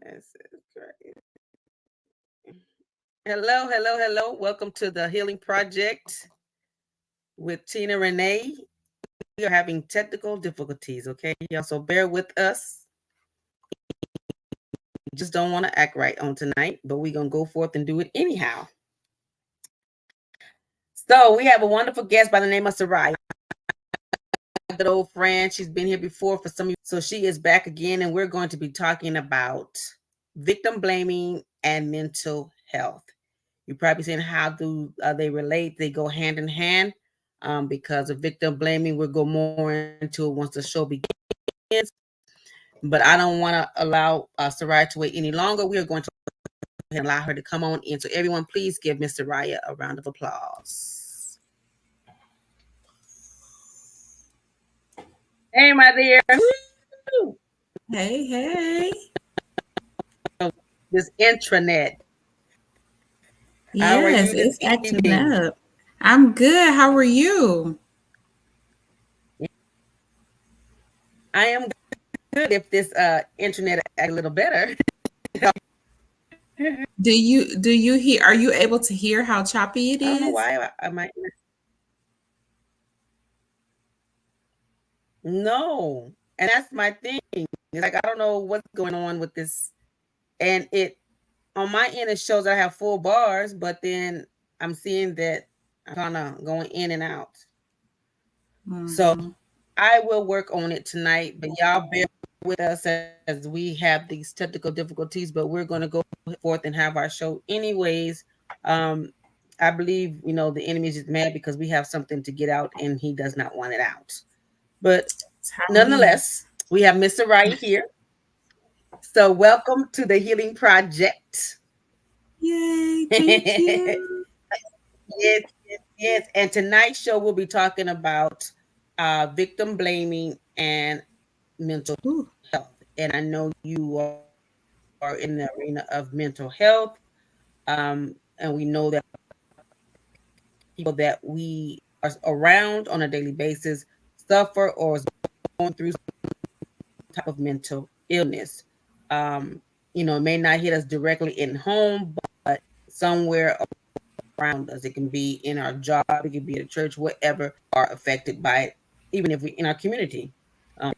This is great. Hello, hello, hello. Welcome to the Healing Project with Tina Rane. We are having technical difficulties, okay? Y'all, so bear with us. We just don't want to act right on tonight, but we're going to go forth and do it anyhow. So we have a wonderful guest by the name of Souraya. Good old friend. She's been here before for some. So she is back again, and we're going to be talking about victim blaming and mental health. You're probably saying how do they relate? They go hand in hand because of victim blaming. We'll go more into it once the show begins. But I don't want to allow Souraya to wait any longer. We are going to allow her to come on in. So everyone, please give Miss Souraya a round of applause. Hey, my dear. Woo! Hey. This intranet. How are Yes, you this it's acting evening? up. I'm good. How are you? I am good if this internet act a little better. Do you hear, are you able to hear how choppy it I don't know is? why I might. No, and that's my thing. It's like I don't know what's going on with this, and it on my end it shows I have full bars, but then I'm seeing that I'm kind of going in and out. So Hmm. I will work on it tonight, but y'all bear with us as we have these technical difficulties. But we're going to go forth and have our show anyways. Um, I believe the enemy is just mad because we have something to get out, and he does not want it out. But That's how it nonetheless, is. we have Mr. Right here. So welcome to the Healing Project. Yay, thank yes, you. yes, yes. And tonight's show we'll be talking about victim blaming and mental Ooh, health. And I know you are in the arena of mental health. And we know that people that we are around on a daily basis suffer or is going through type of mental illness. Um, it may not hit us directly in home, but somewhere around us. It can be in our job, it can be at church, whatever, are affected by it, even if we in our community. Um,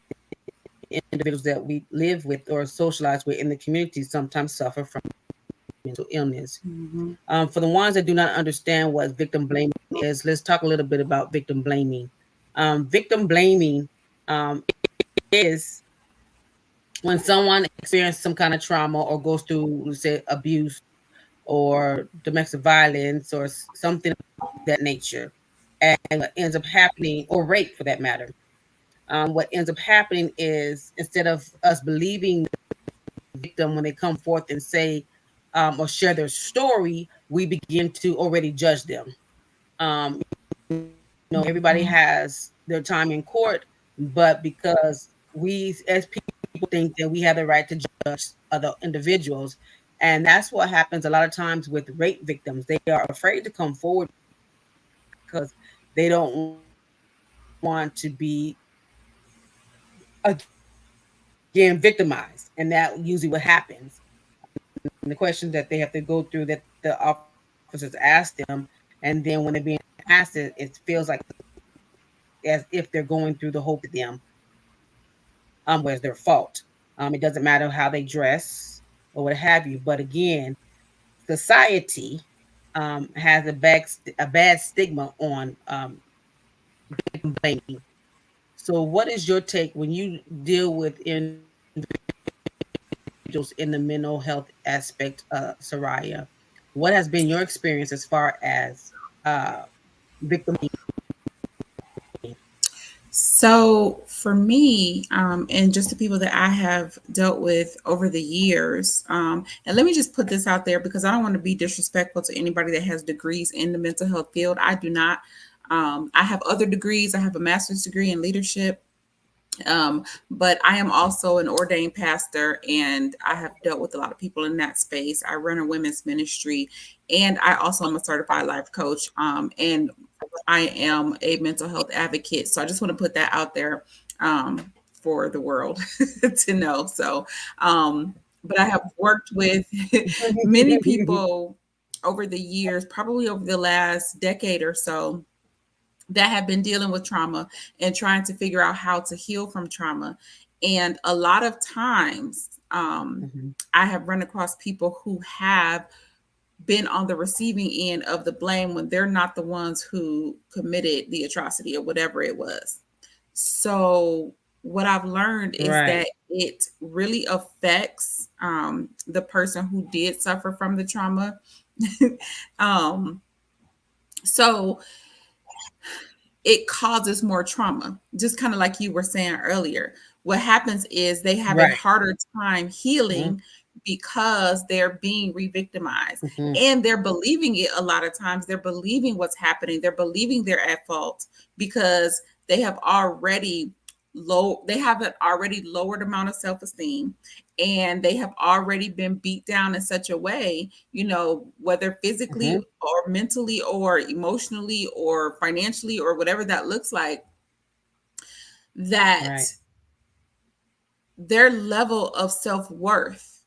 individuals that we live with or socialize with in the community sometimes suffer from mental illness. hmm. For the ones that do not understand what victim blaming is, let's talk a little bit about victim blaming. Victim blaming is when someone experiences some kind of trauma or goes through, let's say, abuse or domestic violence or something of that nature, and what ends up happening, or rape for that matter. What ends up happening is instead of us believing the victim when they come forth and say or share their story, we begin to already judge them. Everybody Hmm. has their time in court, but because we as people think that we have the right to judge other individuals, and that's what happens a lot of times with rape victims. They are afraid to come forward because they don't want to be again victimized, and that usually what happens. And the questions that they have to go through that the officers ask them, and then when they're being asked it feels like as if they're going through the whole them where's their fault. It doesn't matter how they dress or what have you. But again, society has a bad stigma on victim blaming. So, what is your take when you deal with individuals in the mental health aspect, Souraya? What has been your experience as far as victim So for me, and just the people that I have dealt with over the years, and let me just put this out there because I don't want to be disrespectful to anybody that has degrees in the mental health field. I do not. I have other degrees. I have a master's degree in leadership. But I am also an ordained pastor and I have dealt with a lot of people in that space. I run a women's ministry and I also am a certified life coach. And I am a mental health advocate. So I just want to put that out there for the world to know. So but I have worked with many people over the years, probably over the last decade or so, that have been dealing with trauma and trying to figure out how to heal from trauma. And a lot of times, Mhm. I have run across people who have been on the receiving end of the blame when they're not the ones who committed the atrocity or whatever it was. So, what I've learned is Right. that it really affects the person who did suffer from the trauma. um, so, it causes more trauma, just kind of like you were saying earlier. What happens is they have a Right. harder time Mhm. healing because they're being re-victimized, Mhm. and they're believing it. A lot of times they're believing what's happening, they're believing they're at fault because they have already they have an already lowered amount of self-esteem, and they have already been beat down in such a way, whether physically Mhm. or mentally or emotionally or financially or whatever that looks like, that Right. their level of self-worth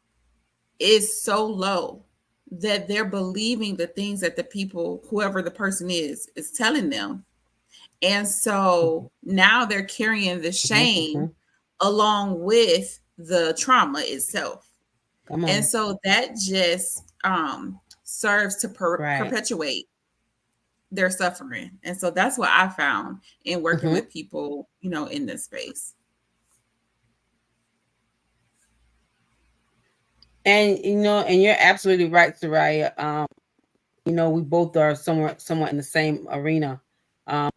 is so low that they're believing the things that the people, whoever the person is telling them. And so Mhm. now they're carrying the Mhm. shame Mhm. along with the trauma itself. Come And on. so that just serves to Right. perpetuate their suffering. And so that's what I found in working Mhm. with people, in this space. And and you're absolutely right, Soraya. We both are somewhat in the same arena. Um,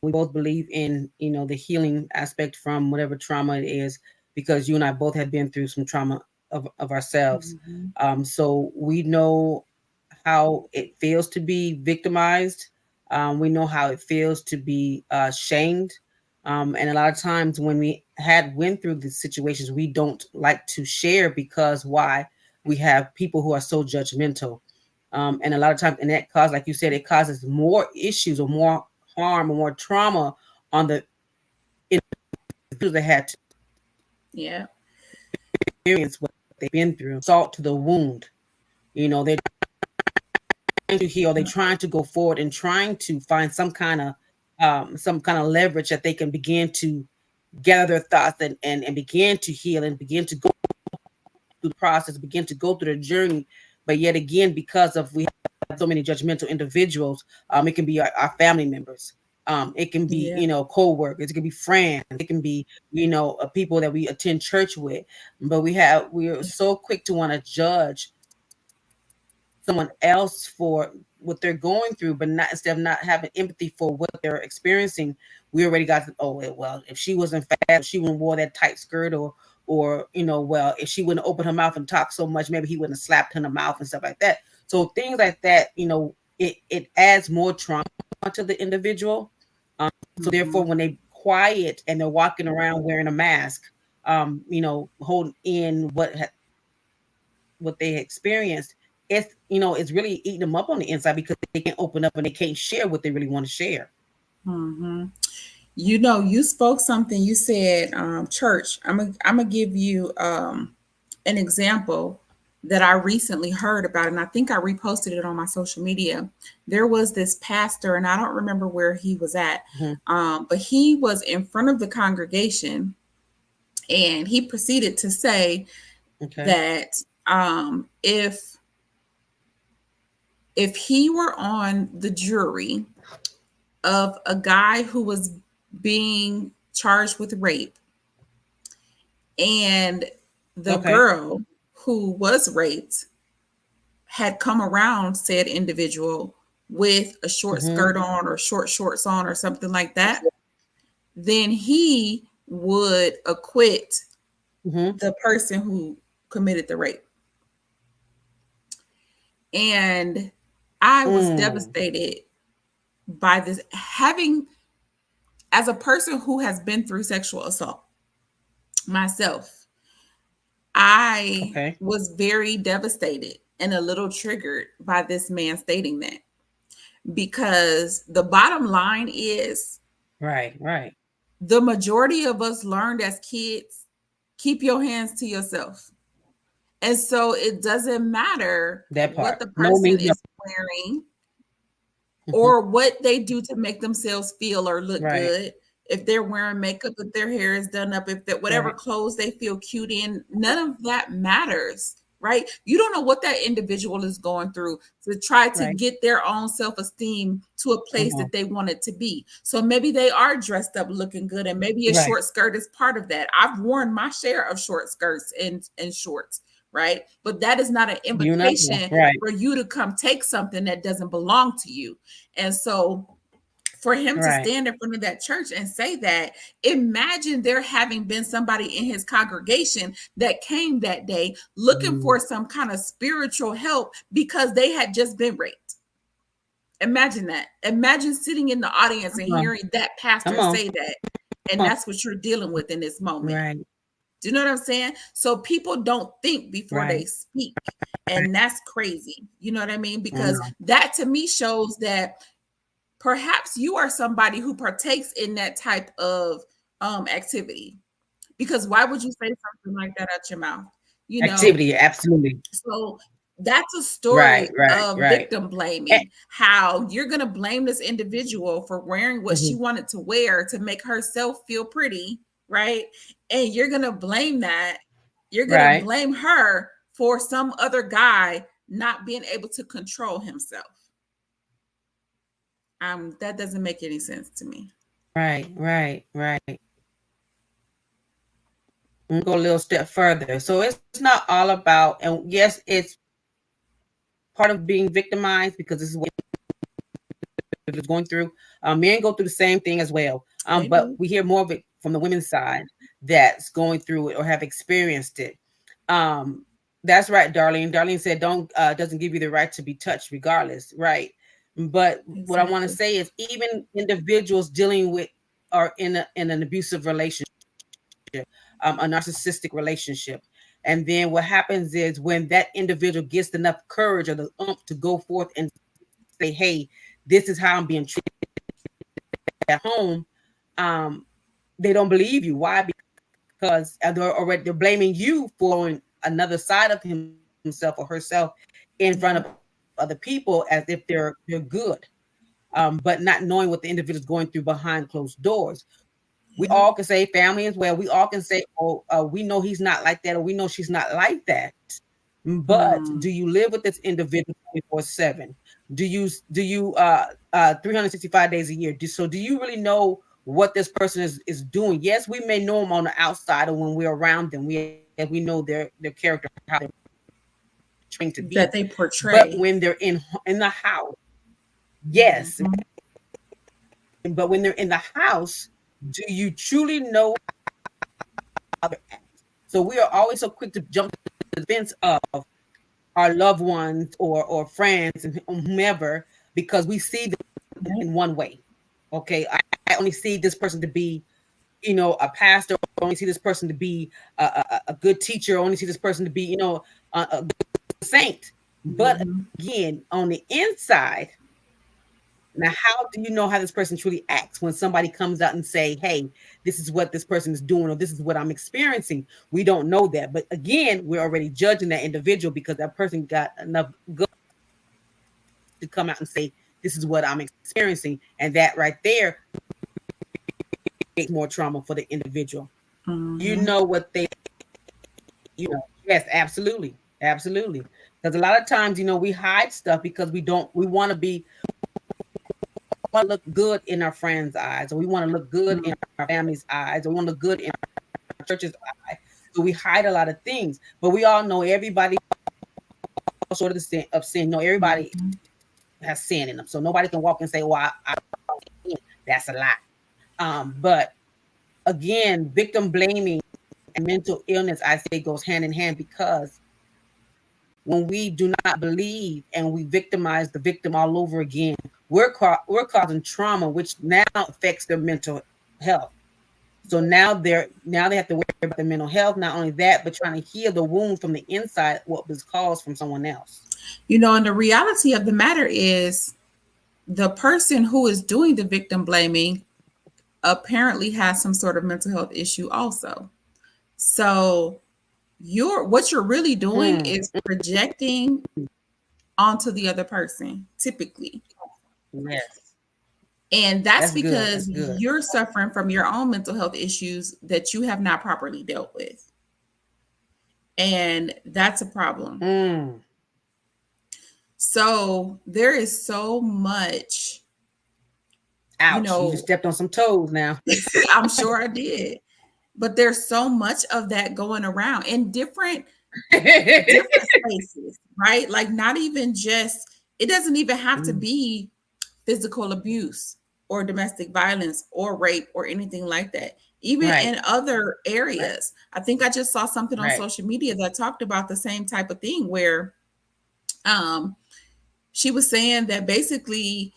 we both believe in the healing aspect from whatever trauma it is, because you and I both have been through some trauma of ourselves. Mhm. So we know how it feels to be victimized. We know how it feels to be shamed. And a lot of times when we had went through these situations, we don't like to share, because why? We have people who are so judgmental. And a lot of times, and that causes, like you said, it causes more issues or more harm or more trauma on the individuals that had to Yeah. experience what they've been through. Salt to the wound. They're trying to heal. They're trying to go forward and trying to find some kind of leverage that they can begin to gather their thoughts and begin to heal and begin to go through the process, begin to go through the journey. But yet again, because of we have so many judgmental individuals, it can be our family members. It can be, Yeah. co-workers, it can be friends, it can be, people that we attend church with. But we are so quick to want to judge someone else for what they're going through, but not, instead of not having empathy for what they're experiencing, we already got to, oh well, if she wasn't fat, she wouldn't wore that tight skirt, or well, if she wouldn't open her mouth and talk so much, maybe he wouldn't have slapped her in the mouth and stuff like that. So things like that, it adds more trauma to the individual. So therefore, Mhm. when they quiet and they're walking around wearing a mask, holding in what they experienced, it's really eating them up on the inside, because they can't open up and they can't share what they really want to share. Mhm. You spoke something. You said church. I'm gonna give you an example that I recently heard about, and I think I reposted it on my social media. There was this pastor, and I don't remember where he was at, Hmm. but he was in front of the congregation, and he proceeded to say Okay. that if he were on the jury of a guy who was being charged with rape, and the Okay. girl who was raped had come around said individual with a short Hmm. skirt on or short shorts on or something like that, then he would acquit Hmm. the person who committed the rape. And I was Mm. devastated by this, having, as a person who has been through sexual assault myself, I Okay. was very devastated and a little triggered by this man stating that, because the bottom line is Right. Right. the majority of us learned as kids, keep your hands to yourself. And so it doesn't matter That what part. the No person means no. is wearing Mhm. or what they do to make themselves feel or look Right. good. If they're wearing makeup, if their hair is done up, if that whatever Right. clothes they feel cute in, none of that matters, right? You don't know what that individual is going through to try to Right. get their own self-esteem to a Come place on. that they want it to be. So maybe they are dressed up looking good, and maybe a Right. short skirt is part of that. I've worn my share of short skirts and shorts, right? But that is not an You not know. invitation Right. for you to come take something that doesn't belong to you. And so for him to Right. stand in front of that church and say that, imagine there having been somebody in his congregation that came that day looking Mm. for some kind of spiritual help because they had just been raped. Imagine that. Imagine sitting in the audience and Come on. hearing that Come pastor on. say that. And Come on. that's what you're dealing with in this moment. Right. Do you know what I'm saying? So people don't think before they Right. speak. And that's crazy. You know what I mean? I Because know. that to me shows that perhaps you are somebody who partakes in that type of activity. Because why would you say something like that out your mouth? You know, Activity. Absolutely. so that's a Right. story Right. of Right. victim Eh, blaming. How you're going to blame this individual for wearing what she mhm. wanted to wear to make herself feel pretty, right? And you're going to blame that. You're going to Right. blame her for some other guy not being able to control himself. That doesn't make any sense to me. Right. Right. Right. And go a little step further. So it's not all about, and yes, it's part of being victimized because this is what is going through. Men go through the same thing as well. They But do. we hear more of it from the women's side that's going through it or have experienced it. Um, that's right, Darlene. Darlene said, "Don't doesn't give you the right to be touched, regardless." Right. But what I want to Exactly. say is, even individuals dealing with or in an abusive relationship, a narcissistic relationship. And then what happens is when that individual gets enough courage or the to go forth and say, "Hey, this is how I'm being treated at home," um, they don't believe you. Why? Because they're blaming you for another side of himself or herself in front of other Yeah. people as if they're good. But not knowing what the individual's going through behind closed doors. We all can Yep. say family as well. We all can say, "Oh, we know he's not like that," or "We know she's not like that." But do Mm. you live with this individual 24/7? Do you 365 days a year? Do you really know what this person is doing? Yes, we may know them on the outside, or when we're around them, we know their character, how they're trained to be. That they But portray. when they're in the house, yes. Mhm. But when they're in the house, do you truly know how they're acting? So we are always so quick to jump to the defense of our loved ones or friends and whomever because we see them Yep. in one way. Okay, I only see this person to be, a pastor. I only see this person to be a good teacher. I only see this person to be, a good saint. But Mhm. again, on the inside, now how do you know how this person truly acts when somebody comes out and say, "Hey, this is what this person is doing," or "This is what I'm experiencing"? We don't know that. But again, we're already judging that individual because that person got enough good to come out and say, "This is what I'm experiencing." And that right there creates more trauma for the individual. You Mhm. know what they, yes, absolutely. Absolutely. Because a lot of times, we hide stuff because we want to look good in our friends' eyes, or we want to look good in Mm. our family's eyes, or we want to look good in our church's eye. So we hide a lot of things. But we all know everybody sort of the sin of sin. No, everybody Mhm. has sin in them. So nobody can walk and say, "Well, that's a lie." But again, victim blaming and mental illness, I say, goes hand in hand because when we do not believe and we victimize the victim all over again, we're causing trauma, which now affects their mental health. So now they have to worry about their mental health. Not only that, but trying to heal the wound from the inside, what was caused from someone else. And the reality of the matter is the person who is doing the victim blaming apparently has some sort of mental health issue also. So what you're really doing Hmm. is projecting onto the other person, typically. Yes. And that's That's good. because That's good. you're suffering from your own mental health issues that you have not properly dealt with. And that's a problem. Mm. So there is so much, you Ouch. You just know, stepped on some toes now. I'm sure I did, but there's so much of that going around in different spaces, right? Like not even just, it doesn't even have to Mm. be physical abuse or domestic violence or rape or anything like that. Even Right. in other Right. areas. I think I just saw something on Right. social media that talked about the same type of thing where um she was saying that basically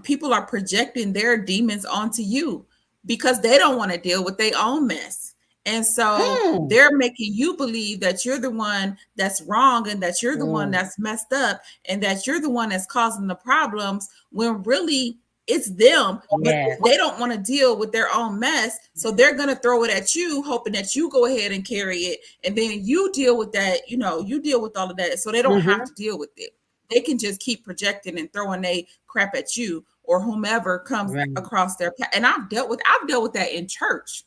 people are projecting their demons onto you because they don't want to deal with their own mess. And so Hmm. they're making you believe that you're the one that's wrong and that you're the one Mm. that's messed up and that you're the one that's causing the problems when really it's them, but Yes. they don't want to deal with their own mess. So they're going to throw it at you, hoping that you go ahead and carry it. And then you deal with that, you deal with all of that. So they don't have Mm-hmm. to deal with it. They can just keep projecting and throwing a crap at you or whomever comes Right. across their path. And I've dealt with that in church.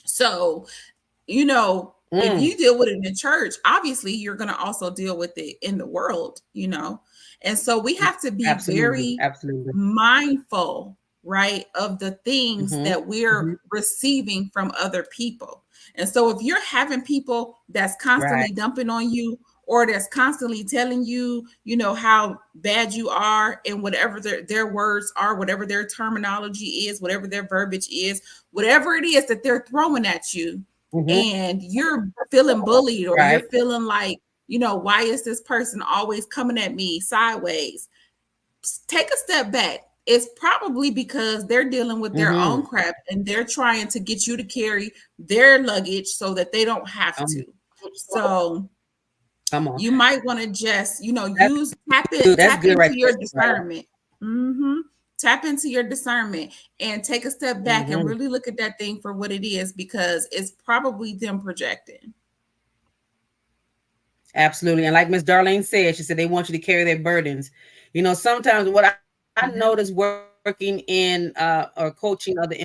So, if Mm. you deal with it in church, obviously you're going to also deal with it in the world. And so we have to be Absolutely. very Absolutely. mindful, right, of the things Mm-hmm. that we're Mm-hmm. receiving from other people. And so if you're having people that's Right. constantly dumping on you or that's constantly telling you, how bad you are and whatever their words are, whatever their terminology is, whatever their verbiage is, whatever it is that they're throwing at you, Mm-hmm. and you're feeling bullied or Right. you're feeling like, why is this person always coming at me sideways? Take a step back. It's probably because they're dealing with their Mm-hmm. own crap and they're trying to get you to carry their luggage so that they don't have Um, to. So Come on. you might want to just, That's use tap good. it, That's tap good right into there. your Right. discernment. Tap into your discernment and take a step back and Mm-hmm. really look at that thing for what it is because it's probably them projecting. Absolutely. And like Miss Darlene said, she said they want you to carry their burdens. Sometimes what I notice Yeah. working in or coaching other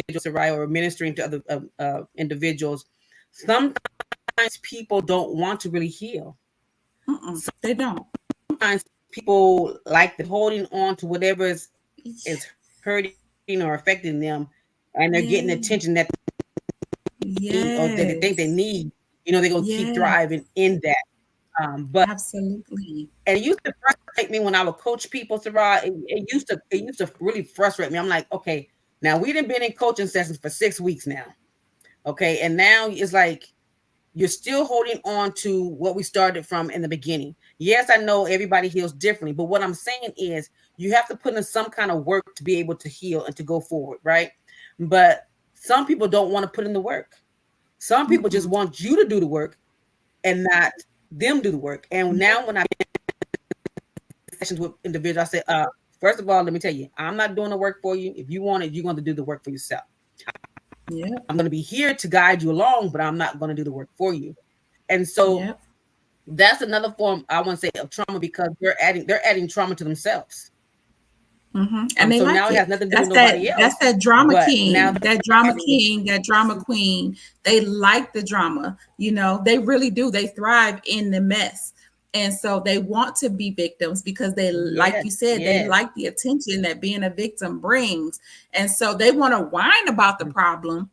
individuals, Souraya, or ministering to other individuals, sometimes people don't want to really heal. Mm-mm, they don't. Sometimes people like the holding on to whatever is hurting or affecting them, and they're getting attention that Yeah. need or that they think they Yes. need. They're gonna keep Yes. thriving in that. But Absolutely. and it used to frustrate me when I would coach people, Sarah. It used to really frustrate me. I'm like, okay, now we done been in coaching sessions for 6 weeks now. Okay, and now it's like you're still holding on to what we started from in the beginning. Yes, I know everybody heals differently, but what I'm saying is you have to put in some kind of work to be able to heal and to go forward, right? But some people don't want to put in the work. Some people just Mm-mm. want you to do the work and not them do the work. And Yeah. now when I sessions with individuals, I say, first of all, let me tell you, I'm not doing the work for you. If you want it, you're going to do the work for yourself. Yep. I'm going to be here to guide you along, but I'm not going to do the work for you. And so Yep. that's another form I want to say of trauma because they're adding trauma to themselves. And they So now like it has it. nothing to do with That's that. nobody That's else, that drama but now king. That they're drama adding. king. That drama queen. They like the drama. They really do. They thrive in the mess, and so they want to be victims because they, like Yes, you said, they yes. like the attention that being a victim brings, and so they want to whine about the problem,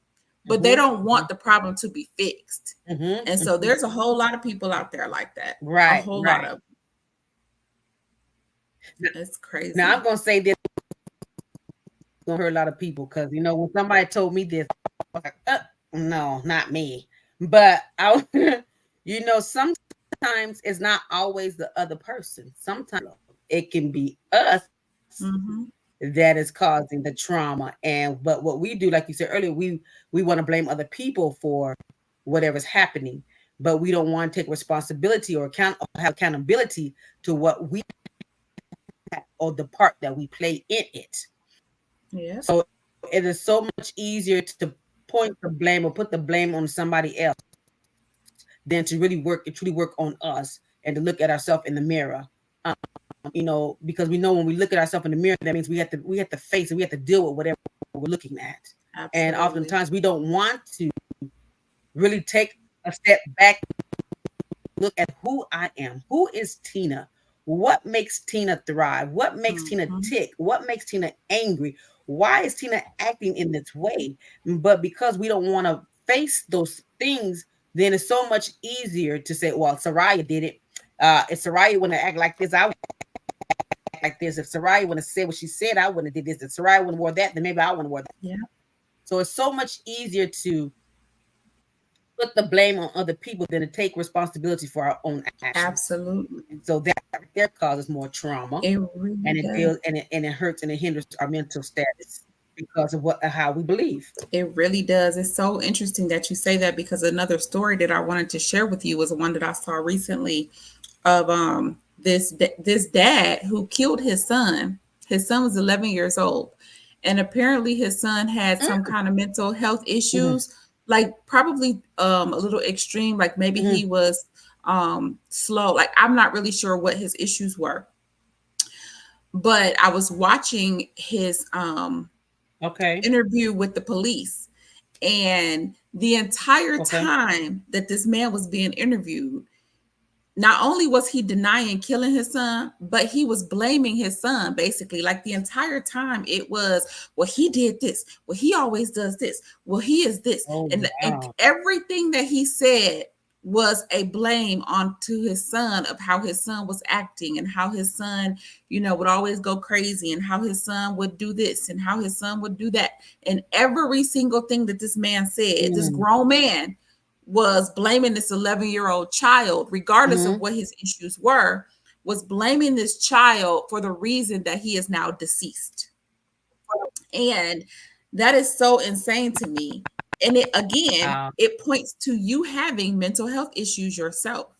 but they Mm-hmm, don't want the problem to be fixed. mm-hmm, And so mm-hmm. there's a whole lot of people out there like that. A Right, whole lot right. of. Now, It's now I'm crazy. gonna say this gonna hurt a lot of people because when somebody told me this, I was like, no, not me. But I, sometimes it's not always the other person. Sometimes it can be us Mm-hmm. that is causing the trauma. But what we do, like you said earlier, we want to blame other people for whatever's happening, but we don't want to take responsibility or have accountability to what we or the part that we play in it. Yeah. So it is so much easier to point the blame or put the blame on somebody else. than to really work and truly work on us and to look at ourselves in the mirror. Because we know when we look at ourselves in the mirror, that means we have to face and we have to deal with whatever we're looking at. And Absolutely. oftentimes we don't want to really take a step back, look at who I am. Who is Tina? What makes Tina thrive? What makes Tina Hmm. tick? What makes Tina angry? Why is Tina acting in this way? But because we don't want to face those things, then it's so much easier to say, well, Souraya did it. If Souraya want to act like this, I would act like this. If Souraya want to say what she said, I wouldn't have did this. If Souraya wouldn't have wore that, then maybe I wouldn't have wore that. Yeah, So it's so much easier to put the blame on other people than to take responsibility for our own actions. absolutely. And so that right there causes more trauma, It really and it does. feels and it hurts and it hinders our mental status because of what how we believe. It really does. It's so interesting that you say that because another story that I wanted to share with you was one that I saw recently of this dad who killed his son. His son was 11 years old, and apparently his son had some kind of mental health Mm-hmm. issues, like probably a little extreme, like maybe Mm-hmm. he was slow. Like I'm not really sure what his issues were, but I was watching his Okay. interview with the police, and the entire Okay. time that this man was being interviewed, not only was he denying killing his son, but he was blaming his son basically. Like the entire time, it was, well, he did this. Well, he always does this. Well, he is this. Oh And wow. everything that he said was a blame onto his son of how his son was acting and how his son, would always go crazy and how his son would do this and how his son would do that. And every single thing that this man said, this Mm-hmm. grown man, was blaming this 11-year-old child, regardless of Mm-hmm. what his issues were, was blaming this child for the reason that he is now deceased. And that is so insane to me. And it again, Wow. it points to you having mental health issues yourself,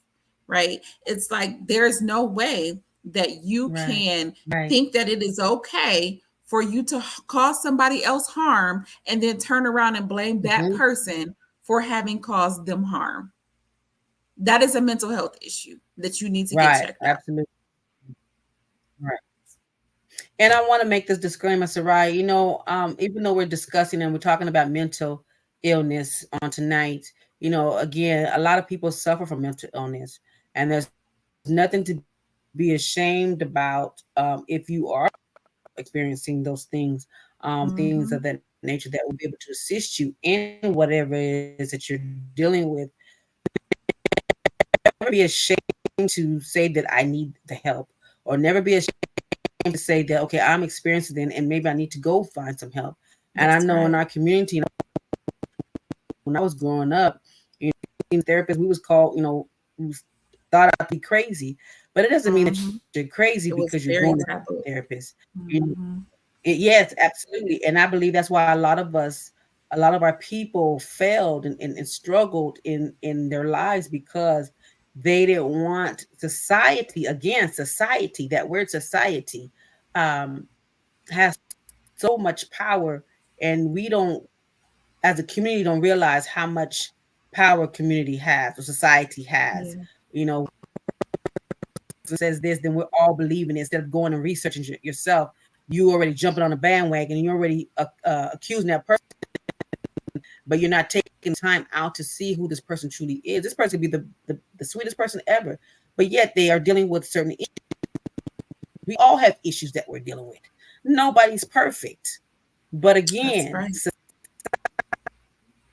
right? It's like there's no way that you Right. can Right. think that it is okay for you to cause somebody else harm and then turn around and blame that Mm-hmm. person for having caused them harm. That is a mental health issue that you need to get Right. checked out. Absolutely. Right. And I want to make this disclaimer, Sarai. Even though we're discussing and we're talking about mental illness on tonight, again, a lot of people suffer from mental illness, and there's nothing to be ashamed about if you are experiencing those things, things of that nature that Mhm. will be able to assist you in whatever it is that you're dealing with. Never be ashamed to say that I need the help, or never be ashamed to say that, okay, I'm experiencing it and maybe I need to go find some help. And I That's know in right. our community, when I was growing up, therapists, we was called, we was thought out to be crazy, but it doesn't mean that Mhm. you're crazy It was because you're very going to see taboo. a therapist. You, Mhm. yes, absolutely. And I believe that's why a lot of our people failed and struggled in their lives because they didn't want society, again, society, that word society, um, has so much power, and we don't, as a community, don't realize how much power community has or society has. Yeah, You know, says this, then we're all believing it. Instead of going and researching yourself, you already jumping on a bandwagon and you're already accusing that person, but you're not taking time out to see who this person truly is. This person could be the sweetest person ever, but yet they are dealing with certain issues. We all have issues that we're dealing with. Nobody's perfect. But that's again, right.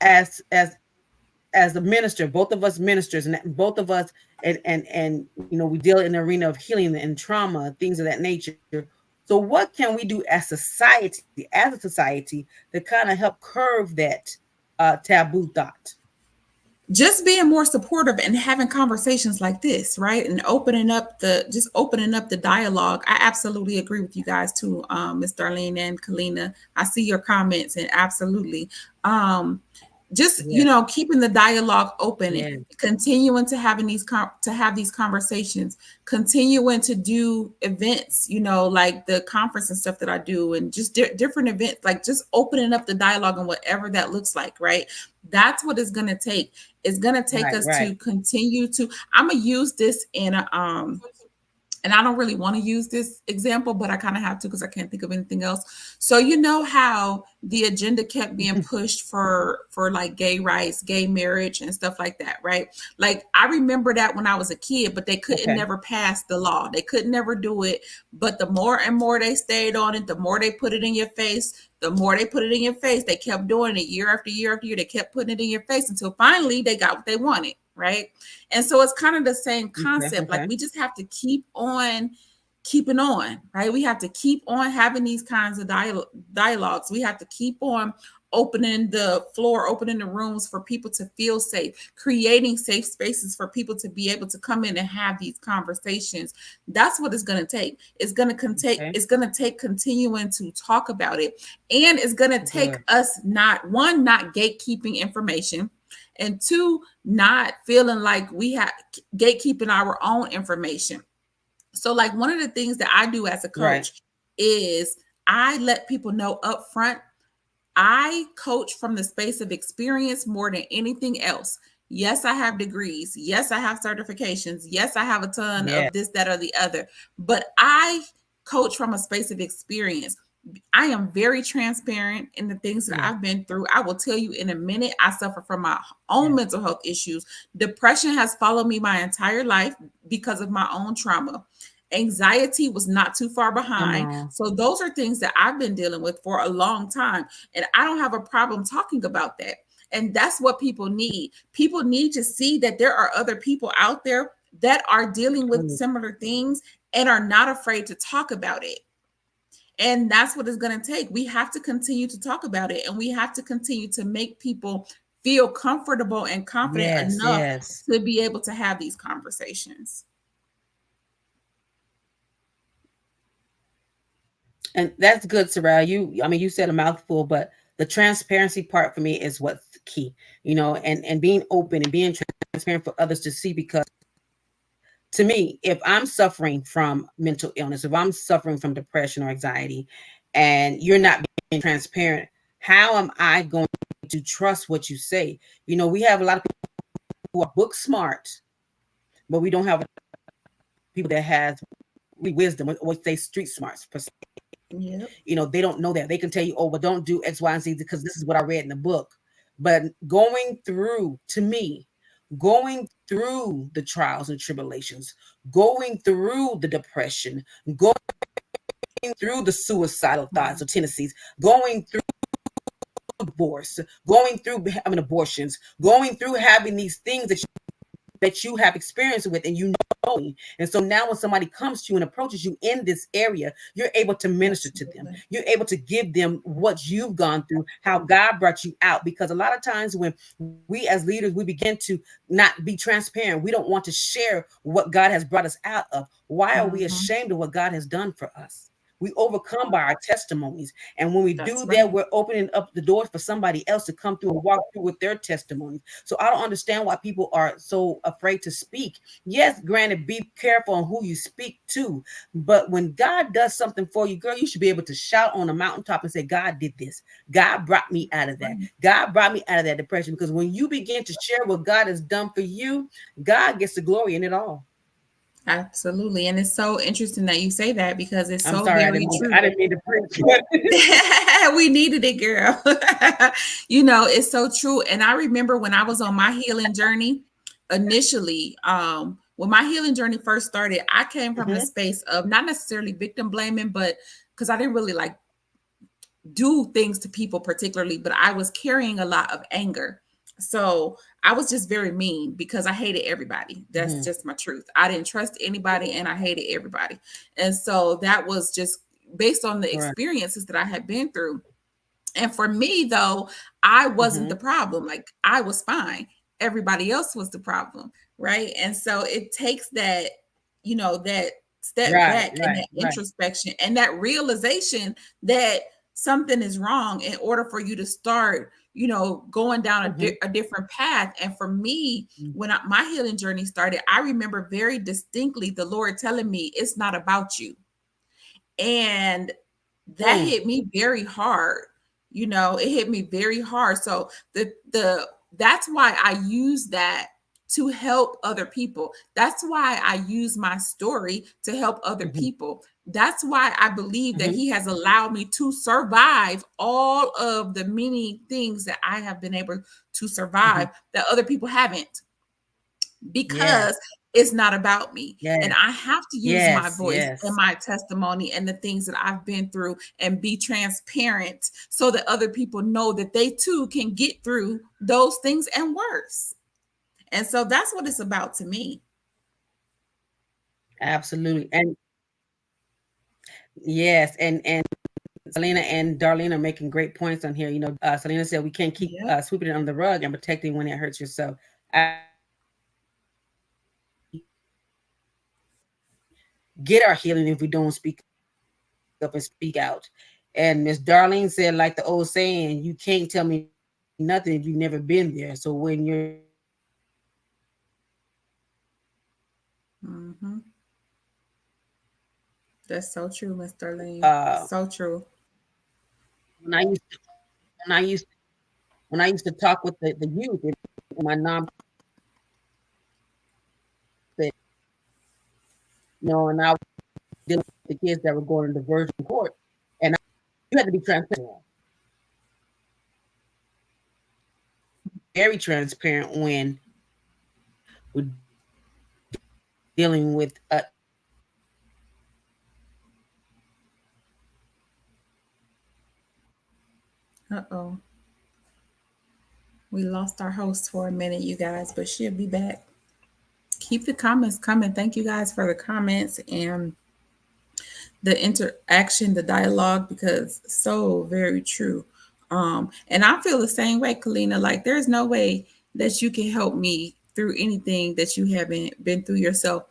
as a minister, both of us ministers, and both of us, and we deal in the arena of healing and trauma, things of that nature. So what can we do as a society, to kind of help curve that taboo thought? Just being more supportive and having conversations like this, right? And opening up the dialogue. I absolutely agree with you guys too, Miss Darlene and Kalina. I see your comments and absolutely. Um, just, Yes. keeping the dialogue open, and Yes. continuing to having to have these conversations, continuing to do events, like the conference and stuff that I do, and just different events, like just opening up the dialogue and whatever that looks like, right? That's what it's going to take. It's going to take Right. us Right. to continue to, I'm going to use this in a, and I don't really want to use this example, but I kind of have to because I can't think of anything else. So you know how the agenda kept being pushed for like gay rights, gay marriage, and stuff like that, right? Like I remember that when I was a kid, but they couldn't Okay. never pass the law. They could never do it. But the more and more they stayed on it, the more they put it in your face. The more they put it in your face, they kept doing it year after year after year. They kept putting it in your face until finally they got what they wanted, right? And so it's kind of the same Okay. concept. Like Okay. we just have to keep on keeping on, right? We have to keep on having these kinds of dialogues. We have to keep on opening the floor, opening the rooms for people to feel safe, creating safe spaces for people to be able to come in and have these conversations. That's what it's going to take. Okay. It's going to take continuing to talk about it. And it's going to take Good. us not gatekeeping information, and two, not feeling like we have gatekeeping our own information. So, like one of the things that I do as a Right. coach is I let people know up front, I coach from the space of experience more than anything else. Yes, I have degrees. Yes, I have certifications. Yes, I have a ton Yeah. of this, that, or the other. But I coach from a space of experience. I am very transparent in the things that Yeah. I've been through. I will tell you in a minute, I suffer from my Yeah. own mental health issues. Depression has followed me my entire life because of my own trauma. Anxiety was not too far Come behind. on. So, those are things that I've been dealing with for a long time. And I don't have a problem talking about that. And that's what people need. People need to see that there are other people out there that are dealing with True. similar things and are not afraid to talk about it. And that's what it's going to take. We have to continue to talk about it, and we have to continue to make people feel comfortable and confident Yes. enough Yes. to be able to have these conversations. And that's good, Soraya. I mean, you said a mouthful, but the transparency part for me is what's key, and being open and being transparent for others to see. Because to me, if I'm suffering from mental illness, if I'm suffering from depression or anxiety, and you're not being transparent, how am I going to trust what you say? We have a lot of people who are book smart, but we don't have people that has really wisdom, or say street smarts per se. Yep. They don't know that. They can tell you, oh, well, don't do X, Y, and Z because this is what I read in the book. But to me, going through the trials and tribulations, going through the depression, going through the suicidal thoughts or tendencies, going through divorce, going through having abortions, going through having these things that you have experience with, and and so now when somebody comes to you and approaches you in this area, you're able to minister to them. Absolutely. You're able to give them what you've gone through, how God brought you out. Because a lot of times when we as leaders, we begin to not be transparent, we don't want to share what God has brought us out of. Why are we Mhm. ashamed of what God has done for us? We overcome by our testimonies. And when we That's do that, right. we're opening up the doors for somebody else to come through and walk through with their testimonies. So I don't understand why people are so afraid to speak. Yes, granted, be careful on who you speak to. But when God does something for you, girl, you should be able to shout on a mountaintop and say, God did this. God brought me out of That's that. right. God brought me out of that depression. Because when you begin to share what God has done for you, God gets the glory in it all. Absolutely. And it's so interesting that you say that because it's I'm so sorry, very true. I didn't mean to preach. We needed it, girl. It's so true. And I remember when I was on my healing journey initially, when my healing journey first started, I came from the Mhm. space of not necessarily victim blaming, but because I didn't really like do things to people particularly, but I was carrying a lot of anger. So I was just very mean because I hated everybody. That's Mhm. just my truth. I didn't trust anybody and I hated everybody. And so that was just based on the Right. experiences that I had been through. And for me, though, I wasn't the Mhm. problem. Like I was fine. Everybody else was the problem. Right. And so it takes that step Right, back and right, that right. introspection and that realization that something is wrong in order for you to start, going down Mm-hmm. a different path. And for me, when my healing journey started, I remember very distinctly the Lord telling me, it's not about you. And that Mm. hit me very hard. It hit me very hard. So that's why I use that to help other people. That's why I use my story to help other Mm-hmm. people. That's why I believe that Mm-hmm. he has allowed me to survive all of the many things that I have been able to Mm-hmm. survive that other people haven't, because Yes. it's not about me. And Yes. I have to use my Yes. voice and Yes. my testimony and the things that I've been through and be transparent so that other people know that they too can get through those things and worse. And so that's what it's about to me. Absolutely. And yes, and Selena and Darlene are making great points on here. Selena said we can't keep Yep. sweeping it under the rug and protecting when it hurts yourself. Absolutely, we get our healing if we don't speak up and speak out. And Miss Darlene said, like the old saying, you can't tell me nothing if you've never been there. So when you're Hmm. That's so true, Miss Darlene. uh So true. when I used to talk with the youth in my nonprofit, and I was dealing with the kids that were going to diversion court, and you had to be transparent. Very transparent when we're dealing with issues that are Uh-oh. We lost our host for a minute, you guys, but she'll be back. Keep the comments coming. Thank you guys for the comments and the interaction, the dialogue, because so very true. And I feel the same way, Kalina. Like there's no way that you can help me through anything that you haven't been through yourself.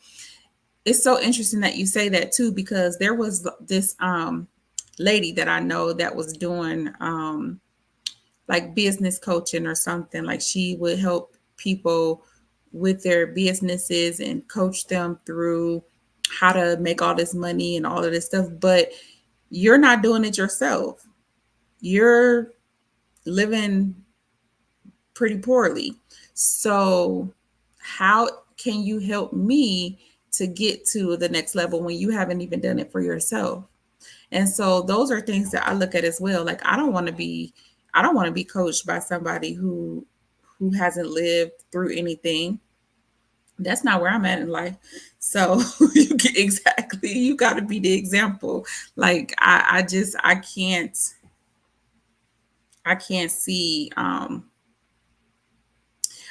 It's so interesting that you say that too, because there was this lady that I know that was doing like business coaching or something. Like she would help people with their businesses and coach them through how to make all this money and all of this stuff. But you're not doing it yourself. You're living pretty poorly. So, how can you help me to get to the next level when you haven't even done it for yourself? And so those are things that I look at as well. Like I don't want to be coached by somebody who hasn't lived through anything. That's not where I'm at in life. So exactly, you got to be the example. Like I can't see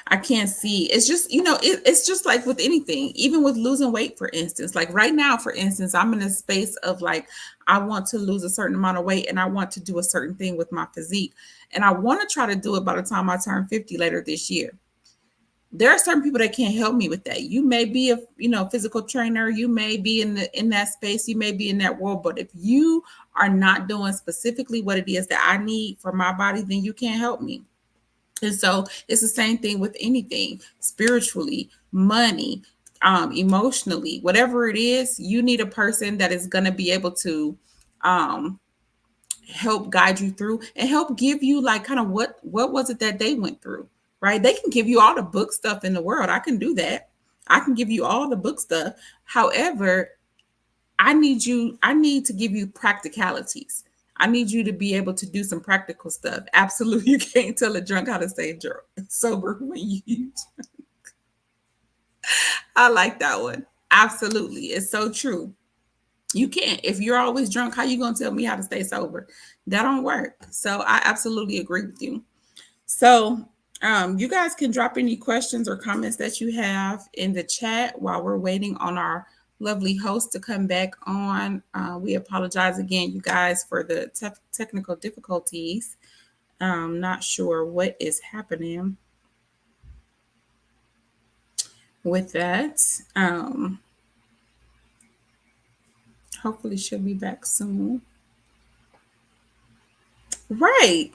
I can't see. It's just, it's just like with anything, even with losing weight, for instance. Like right now, for instance, I'm in a space of like, I want to lose a certain amount of weight and I want to do a certain thing with my physique. And I want to try to do it by the time I turn 50 later this year. There are certain people that can't help me with that. You may be a, physical trainer, you may be in that space, you may be in that world, but if you are not doing specifically what it is that I need for my body, then you can't help me. And so it's the same thing with anything spiritually, money, emotionally, whatever it is, you need a person that is going to be able to um, help guide you through and help give you like kind of what was it that they went through, right? They can give you all the book stuff in the world. I can do that. I can give you all the book stuff. However, I need to give you practicalities. I need you to be able to do some practical stuff. Absolutely. You can't tell a drunk how to stay drunk sober when you I like that one. Absolutely. It's so true. You can't. If you're always drunk, how you gonna tell me how to stay sober? That don't work. So I absolutely agree with you. So you guys can drop any questions or comments that you have in the chat while we're waiting on our lovely host to come back on. We apologize again, you guys, for the technical difficulties. Not sure what is happening with that. Hopefully, she'll be back soon. Right.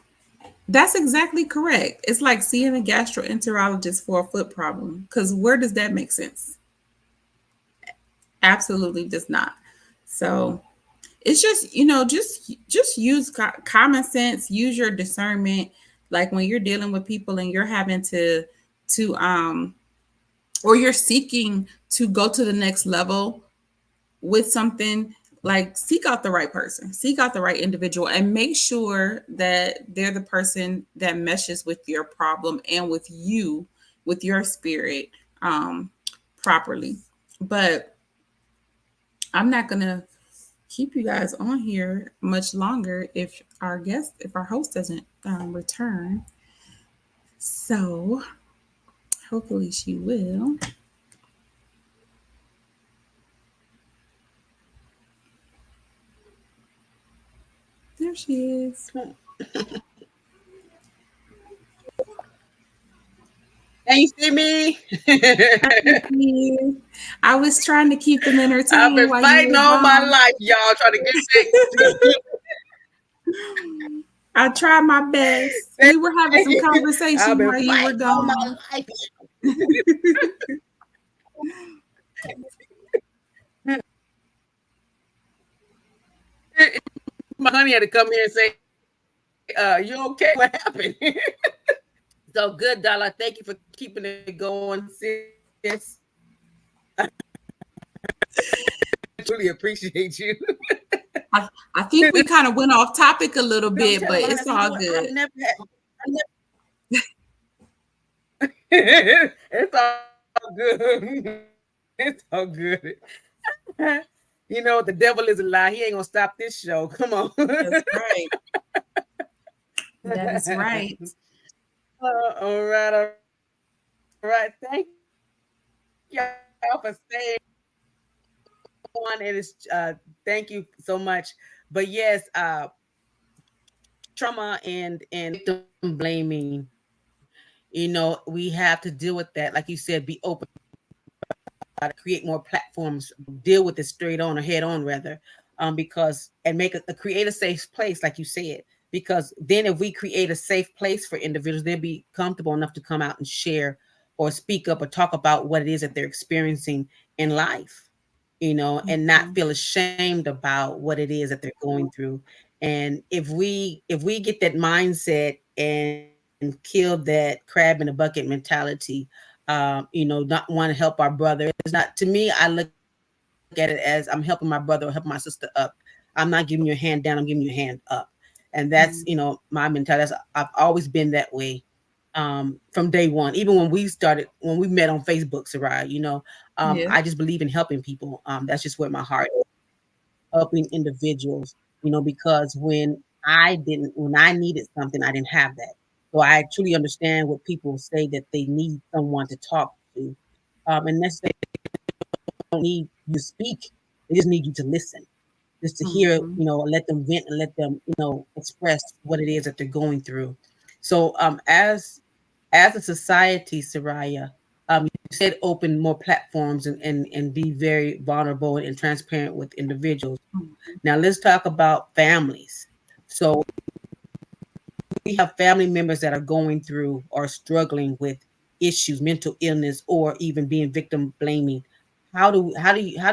That's exactly correct. It's like seeing a gastroenterologist for a foot problem. Because where does that make sense? Absolutely does not. So it's just, just use common sense, use your discernment. Like when you're dealing with people and you're having to or you're seeking to go to the next level with something, like seek out the right person, seek out the right individual, and make sure that they're the person that meshes with your problem and with you, with your spirit, um, properly. But I'm not gonna keep you guys on here much longer if our host doesn't return. So hopefully she will. There she is. And you see me? Thank you. I was trying to keep them I've entertained been while you fighting were all my gone. life, y'all, trying to get back to you. I tried my best. We were having some I've conversation been while you were fighting all my gone. life. My honey had to come here and say, you okay? What happened? So good, Dollar. Thank you for keeping it going, sis. I truly appreciate you. I think we kind of went off topic a little I'm bit, telling but my honey, I it's said, you know all what? good. It's all good. It's all good. You know, the devil is a lie. He ain't gonna stop this show. Come on. That's right. That is right. All right, all right. Thank y'all for staying on. It is thank you so much. But yes, trauma and victim blaming. You know, we have to deal with that. Like you said, be open, create more platforms, deal with it straight on or head on rather, because and make create a safe place, like you said. Because then, if we create a safe place for individuals, they'll be comfortable enough to come out and share, or speak up, or talk about what it is that they're experiencing in life. And not Mhm. feel ashamed about what it is that they're going through. And if we get that mindset and kill that crab in a bucket mentality, not want to help our brother. It's not, to me, I look at it as I'm helping my brother or helping my sister up. I'm not giving you a hand down, I'm giving you a hand up. And that's, Mhm. my mentality. I've always been that way, from day one. Even when we met on Facebook, Sorai, I Yeah. just believe in helping people. That's just where my heart is, helping individuals, because when I needed something, I didn't have that. So I truly understand what people say, that they need someone to talk to. And necessarily don't need you to speak. They just need you to listen, just to hear, Mhm. let them vent and let them, express what it is that they're going through. So, as a society, Soraya, you said open more platforms, and be very vulnerable and transparent with individuals. Now let's talk about families. So we have family members that are going through or struggling with issues, mental illness, or even being victim blaming. How do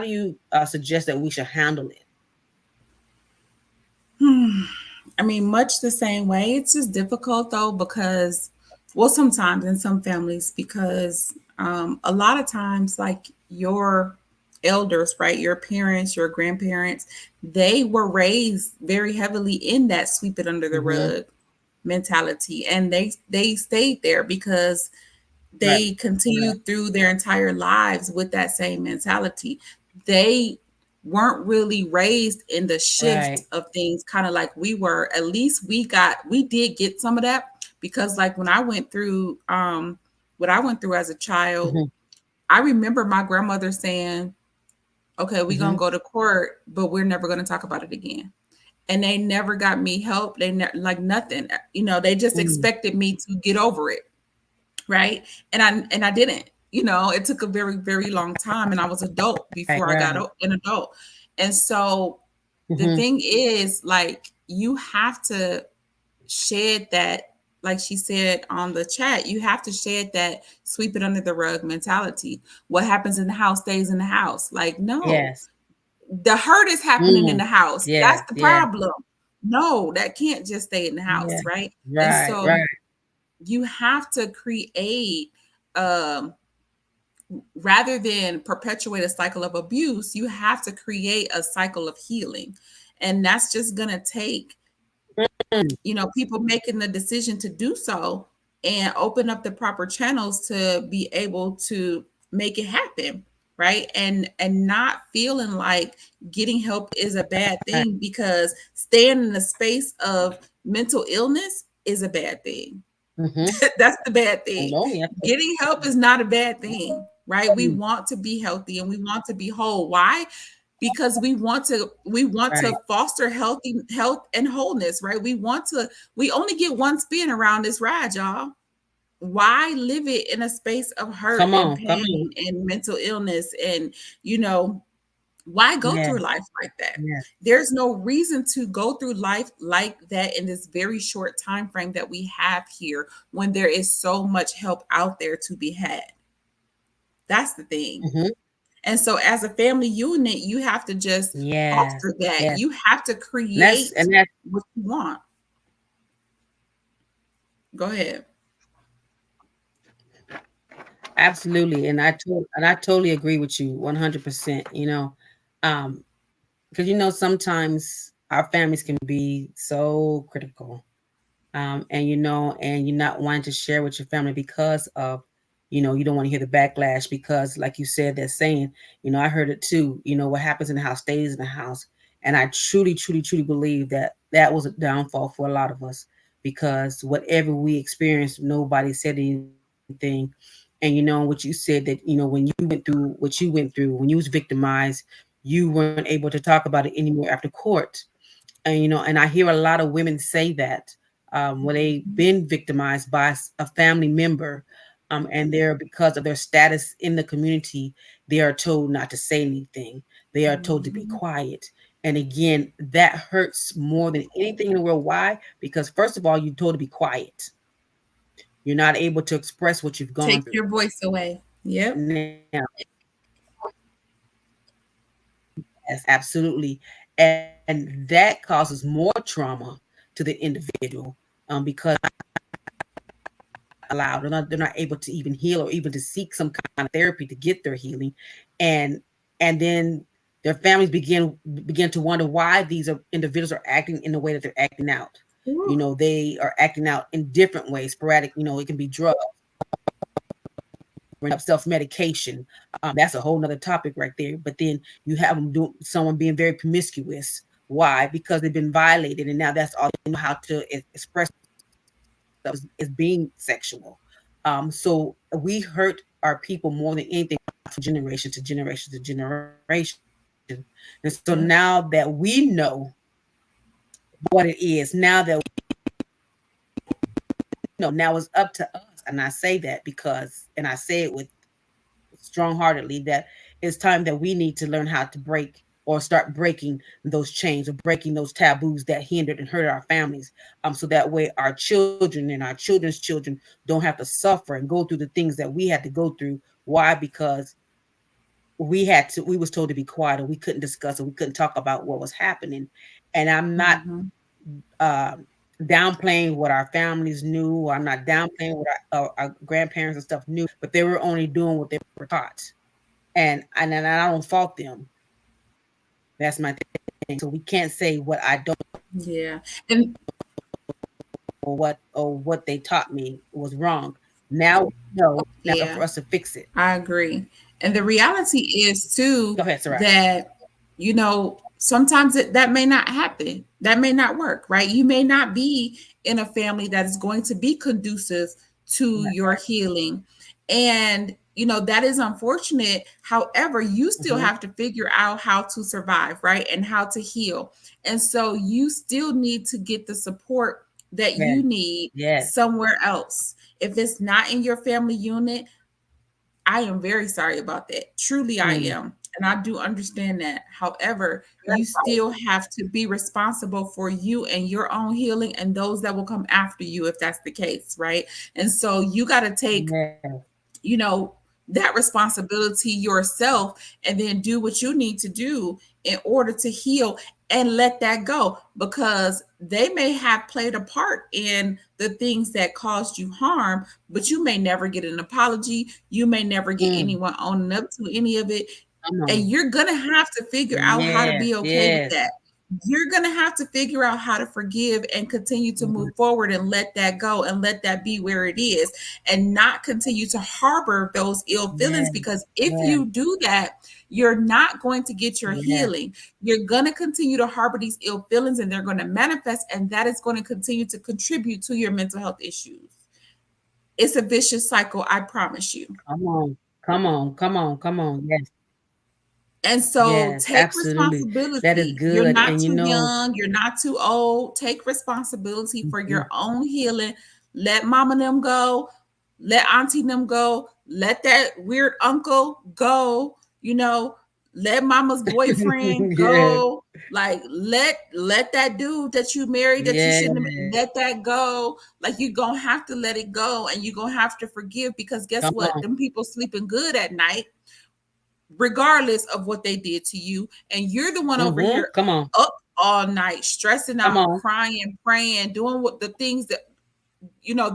you suggest that we should handle it? Hmm. I mean, much the same way. It's just difficult though because, well, sometimes in some families, because a lot of times, like your elders, right, your parents, your grandparents, they were raised very heavily in that sweep it under the Mm-hmm. rug mentality, and they stayed there because Right. they continued through their entire lives with that same mentality. They weren't really raised in the shift Right. of things, kind of like we were. At least we did get some of that because, like, when I went through what I went through as a child, Mm-hmm. I remember my grandmother saying, okay, we're gonna Mm-hmm. go to court, but we're never gonna talk about it again. And they never got me help. Like nothing, they just Mm-hmm. expected me to get over it, right? And I didn't. It took a very very long time, and I was adult Right. before I got Right. an adult. And so the Mm-hmm. thing is, like, you have to shed that like she said on the chat, you have to shed that sweep it under the rug mentality. What happens in the house stays in the house. Like, no, Yes. the hurt is happening in Mm. the house. That's Yes. the Yes. problem. No, that can't just stay in the house, Yeah. right? And Right. so Right. you have to create, um, rather than perpetuate a cycle of abuse, you have to create a cycle of healing. And that's just going to take, Mm. people making the decision to do so and open up the proper channels to be able to make it happen, right? And not feeling like getting help is a bad Right. thing, because staying in the space of mental illness is a bad thing. Mm-hmm. That's the bad thing. No. Yeah. Getting help is not a bad thing, right? We Mm. want to be healthy and we want to be whole. Why? Because we want to Right. foster health and wholeness, right? We only get one spin around this ride, y'all. Why live it in a space of hurt Come and on. Come on. pain and mental illness, and you know why go through Yes. life like that? Yes. There's no reason to go through life like that in this very short time frame that we have here, when there is so much help out there to be had. That's the thing. Mm-hmm. And so as a family unit, you have to just Yes. foster that. Yes. You have to And that's create and that's what you want. Go ahead. absolutely. And I totally agree with you 100%. Um, because sometimes our families can be so critical, and you're not wanting to share with your family because of, you don't want to hear the backlash, because like you said, that saying, I heard it too, what happens in the house stays in the house. And I truly, truly, truly believe that that was a downfall for a lot of us, because whatever we experienced, nobody said anything. And what you said, that, when you went through what you went through, when you was victimized, you weren't able to talk about it anymore after court. And I hear a lot of women say that, when they've been victimized by a family member, and they're, because of their status in the community, they are told not to say anything. They are told to be Mhm. quiet. And again, that hurts more than anything in the world. Why? Because first of all, you're told to be quiet. You're not able to express what you've gone Takes through. your voice away. Yep. Now, yes, absolutely. And that causes more trauma to the individual, because allowed, they're not able to even heal, or even to seek some kind of therapy to get their healing. And and then their families begin to wonder why these individuals are acting in the way that they're acting out. Woo. They are acting out in different ways, sporadic. It can be drugs, self-medication. That's a whole nother topic right there. But then you have them doing, someone being very promiscuous. Why? Because they've been violated, and now that's all they know how to express themselves, is being sexual. So we hurt our people more than anything, from generation to generation to generation. And so now that we know what it is, now that now it's up to us. And I say that because, and I say it with strong heartedly, that it's time that we need to learn how to break, or start breaking those chains, or breaking those taboos that hindered and hurt our families. So that way our children and our children's children don't have to suffer and go through the things that we had to go through. Why? Because we was told to be quiet, or we couldn't discuss, or we couldn't talk about what was happening. And I'm not Mhm. um downplaying what our families knew. I'm not downplaying what our grandparents and stuff knew, but they were only doing what they were taught. And I don't fault them. That's my thing. So we can't say what I don't, Yeah. And or what they taught me was wrong. Now we know. Now it's up yeah, for us to fix it. I agree. And the reality is too Go ahead, Soraya. that sometimes that may not happen. That may not work, right? You may not be in a family that is going to be conducive to Right. your healing. And that is unfortunate. However, you still Mm-hmm. have to figure out how to survive, right? And how to heal. And so you still need to get the support that Yes. you need Yes. somewhere else. If it's not in your family unit, I am very sorry about that. Truly, I Mm. am. And I do understand that. However, you Right. still have to be responsible for you and your own healing and those that will come after you if that's the case, right? And so you got to take, Yes. you know, that responsibility yourself and then do what you need to do in order to heal and let that go, because they may have played a part in the things that caused you harm, but you may never get an apology. You may never get Mm. anyone owning up to any of it. Come And on. you're going to have to figure out how to Yes. be okay with Yes. that. You're going to have to figure out how to forgive and continue to Mhm. move forward and let that go and let that be where it is, and not continue to harbor those ill feelings, Yes. because if Yes. you do that, you're not going to get your Yes. healing. You're going to continue to harbor these ill feelings and they're going to manifest, and that is going to continue to contribute to your mental health issues. It's a vicious cycle, I promise you. Come on. Come on. Come on. Come on. Yes. And so Yes. take Absolutely. That is responsibility. You're good. not And too young, you're not too old. Take responsibility for your mhm. own healing. Let mama them go, let auntie them go, let that weird uncle go, you know, let mama's boyfriend Yes. go. Like let that dude that you married that you Yes. shouldn't have, let that go. Like you're gonna have to let it go and you're gonna have to forgive, because guess Come what? on. Them people sleeping good at night regardless of what they did to you. And you're the one over Mm-hmm. here Come on. up all night, stressing Come out, on. crying, praying, doing what the things that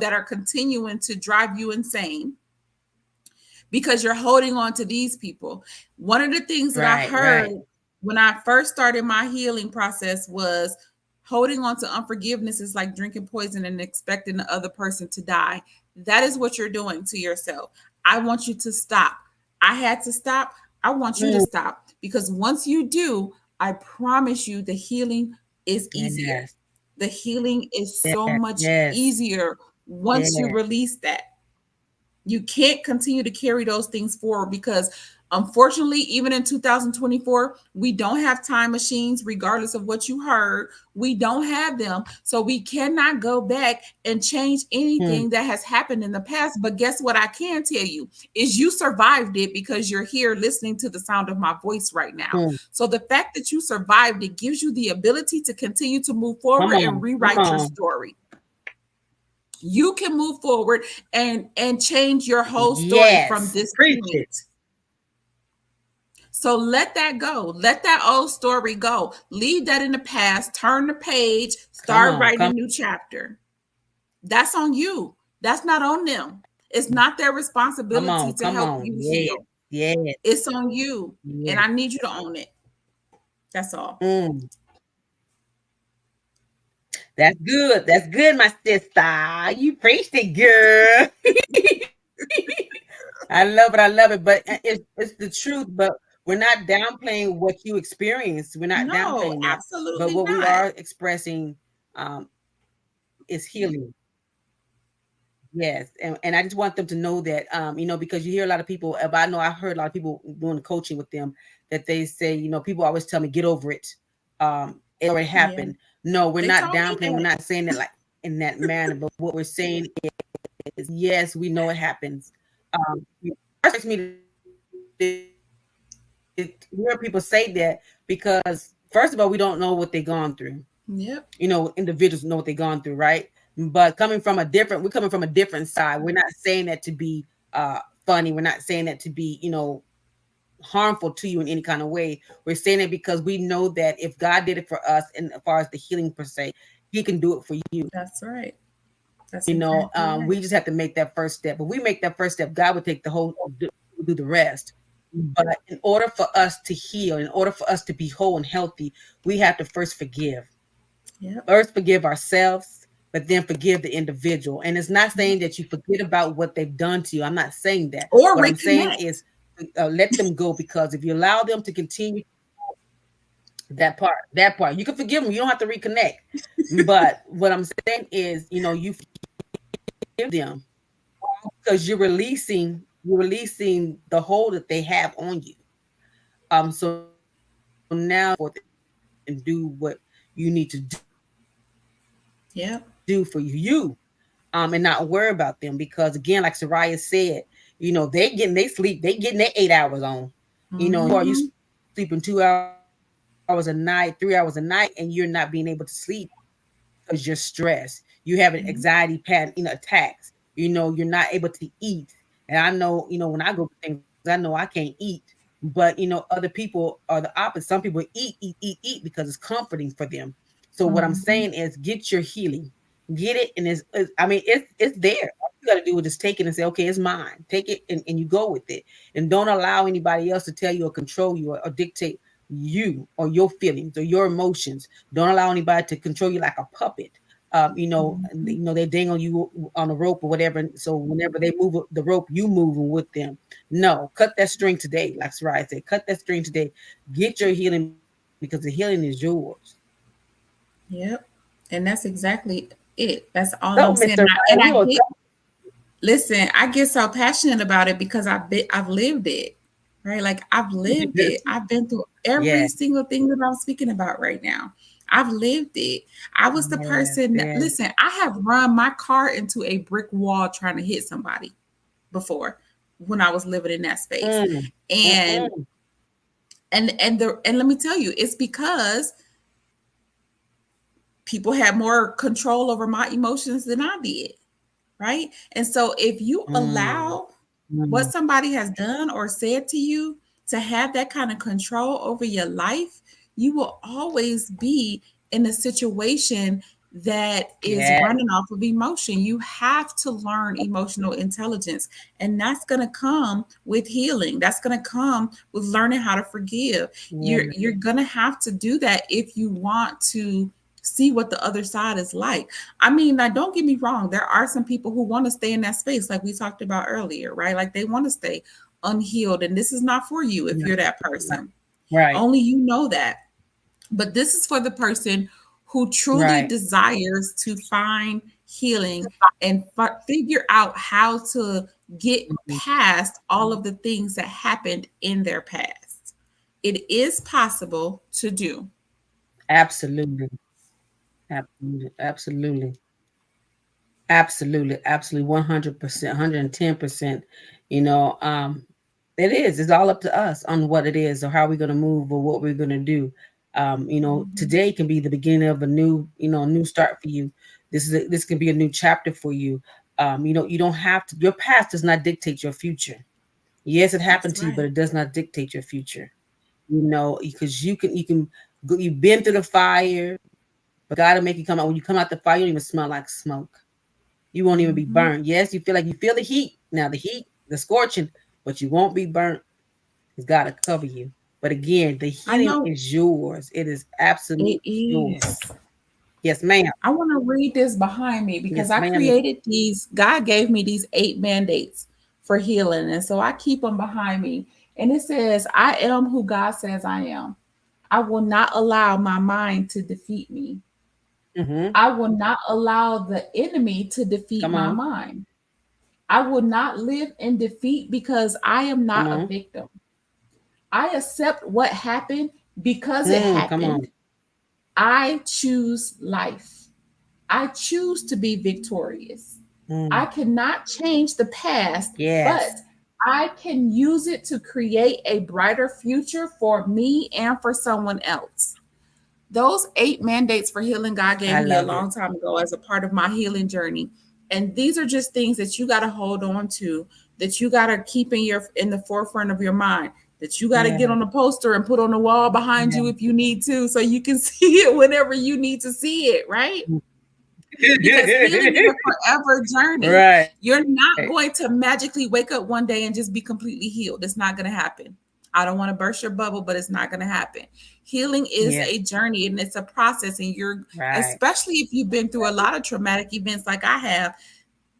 that are continuing to drive you insane because you're holding on to these people. One of the things that I Right. heard Right. when I first started my healing process was holding on to unforgiveness is like drinking poison and expecting the other person to die. That is what you're doing to yourself. I want you to stop. I had to stop. I want you to Mm. stop, because once you do, I promise you the healing is easier. Yes. The healing is so Yes. much Yes. easier once you Yes. release that. You can't continue to carry those things forward, because unfortunately, even in 2024, we don't have time machines regardless of what you heard. We don't have them, so we cannot go back and change Mm. anything that has happened in the past. But guess what? I can tell you is you survived it, because you're here listening to the sound of my voice right now. Mm. So the fact that you survived it gives you the ability to continue to move Come forward and on. Come rewrite your on. story. You can move forward and change your whole story from Yes. this Preach it. point. So let that go. Let that old story go. Leave that in the past. Turn the page. Come Start on. writing a Come. new chapter. That's on you. That's not on them. It's not their Come responsibility on. to Come help on. you Yes. heal. Yes. It's on you. And Yes. I need you to own it. That's all. Mm. That's good. That's good, my sister. You preached it, girl. I love it. I love it. But it's the truth. But we're not downplaying what you experienced. We're not No, downplaying that. But absolutely what we not. are expressing is healing. Yes, and I just want them to know that, because you hear a lot of people. But I know I heard a lot of people doing coaching with them that they say, people always tell me get over it. It already Yeah. happened. No, we're They not told me downplaying. We're that. not saying that like in that manner. But what we're saying is, yes, we know it happens. It frustrates me to hear people say that because first of all, we don't know what they've gone through. Yep. Individuals know what they've gone through, right? But we're coming from a different side. We're not saying that to be funny. We're not saying that to be, harmful to you in any kind of way. We're saying it because we know that if God did it for us, and as far as the healing per se, He can do it for you. That's right. That's exactly We right. just have to make that first step. If we make that first step, God will take the whole, do the rest. But in order for us to heal, in order for us to be whole and healthy, we have to first forgive. Yep. First forgive ourselves, but then forgive the individual. And it's not Yep. saying that you forget about what they've done to you. I'm not saying that. Or What I'm saying reconnect. is let them go, because if you allow them to continue that part, you can forgive them. You don't have to reconnect. But what I'm saying is, you forgive them because you're releasing the hold that they have on you. So now you can move forth and do what you need to do for Yep. you. And not worry about them, because again, like Souraya said, they sleep, they getting their 8 hours on. You are Mm-hmm. you sleeping 2 hours a night, 3 hours a night, and you're not being able to sleep because you're stressed. You have an anxiety pattern, attacks. You're not able to eat. And I know, when I go through things, I know I can't eat. But other people are the opposite. Some people eat because it's comforting for them. So what I'm saying Mm-hmm. is, get your healing, get it, and I mean, it's there. All you got to do is just take it and say, okay, it's mine. Take it, and you go with it, and don't allow anybody else to tell you or control you, or dictate you or your feelings or your emotions. Don't allow anybody to control you like a puppet. Mm-hmm. They dangle you on a rope or whatever. So whenever they move the rope, you moving with them. No, cut that string today, like Souraya said. Cut that string today. Get your healing because the healing is yours. Yep. And that's exactly it. That's all So, I'm saying. Mr. Ryan, And we I will. get, listen, I get so passionate about it because I've lived it. Right? Like I've lived it. I've been through every Yes, single thing that I'm speaking about right now. I've lived it. I was the yes, person that, yes. listen, I have run my car into a brick wall trying to hit somebody before when I was living in that space. Mm, And mm-mm. and let me tell you, it's because people had more control over my emotions than I did, right? And so if you Mm, allow what mm. somebody has done or said to you to have that kind of control over your life, you will always be in a situation that is Yes, running off of emotion. You have to learn emotional intelligence, and that's going to come with healing. That's going to come with learning how to forgive. yes. You're going to have to do that if you want to see what the other side is like. I mean, now don't get me wrong. There are some people who want to stay in that space, like we talked about earlier, right? Like they want to stay unhealed. And this is not for you if No, you're that right, person. right, Only you know that. But this is for the person who truly right. desires to find healing and figure out how to get Mhm. past all of the things that happened in their past. It is possible to do. Absolutely, absolutely, absolutely. Absolutely, absolutely, 100%, 110%. You know, it is. It's all up to us on what it is or how we're going to move or what we're going to do. Mhm. Today can be the beginning of a new, new start for you. This can be a new chapter for you. You don't have to. Your past does not dictate your future. Yes, it happened That's to you, but right. it does not dictate your future. Because you've been through the fire, but God will make you come out. When you come out the fire, you don't even smell like smoke. You won't even be Mhm. burnt. Yes, you feel the heat. Now the heat, the scorching, but you won't be burnt. He's got to cover you. But again, the I healing know is yours. It is it absolutely yours. is. Yes, ma'am. I want to read this behind me because Yes, I ma'am. created these, God gave me these 8 mandates for healing. And so I keep them behind me. And it says, I am who God says I am. I will not allow my mind to defeat me. Mm-hmm. I will not allow the enemy to defeat Come my on. mind. I will not live in defeat because I am not Come a on. victim. I accept what happened because it Come happened. on. I choose life. I choose to be victorious. I Mm. cannot change the past, but Yes. I can use it to create a brighter future for me and for someone else. Those 8 mandates for healing God gave I me a love it. long time ago as a part of my healing journey. And these are just things that you got to hold on to, that you got to keep in the forefront of your mind, that you got to get Yeah. on a poster and put on the wall behind Yeah. you if you need to, so you can see it whenever you need to see it, right? Because healing is a forever journey. Right. You're not going to magically wake up one day and just be completely healed. It's not going to happen. I don't want to burst your bubble, but it's not going to happen. Healing is Yeah. a journey and it's a process. And you're, Right. especially if you've been through a lot of traumatic events like I have,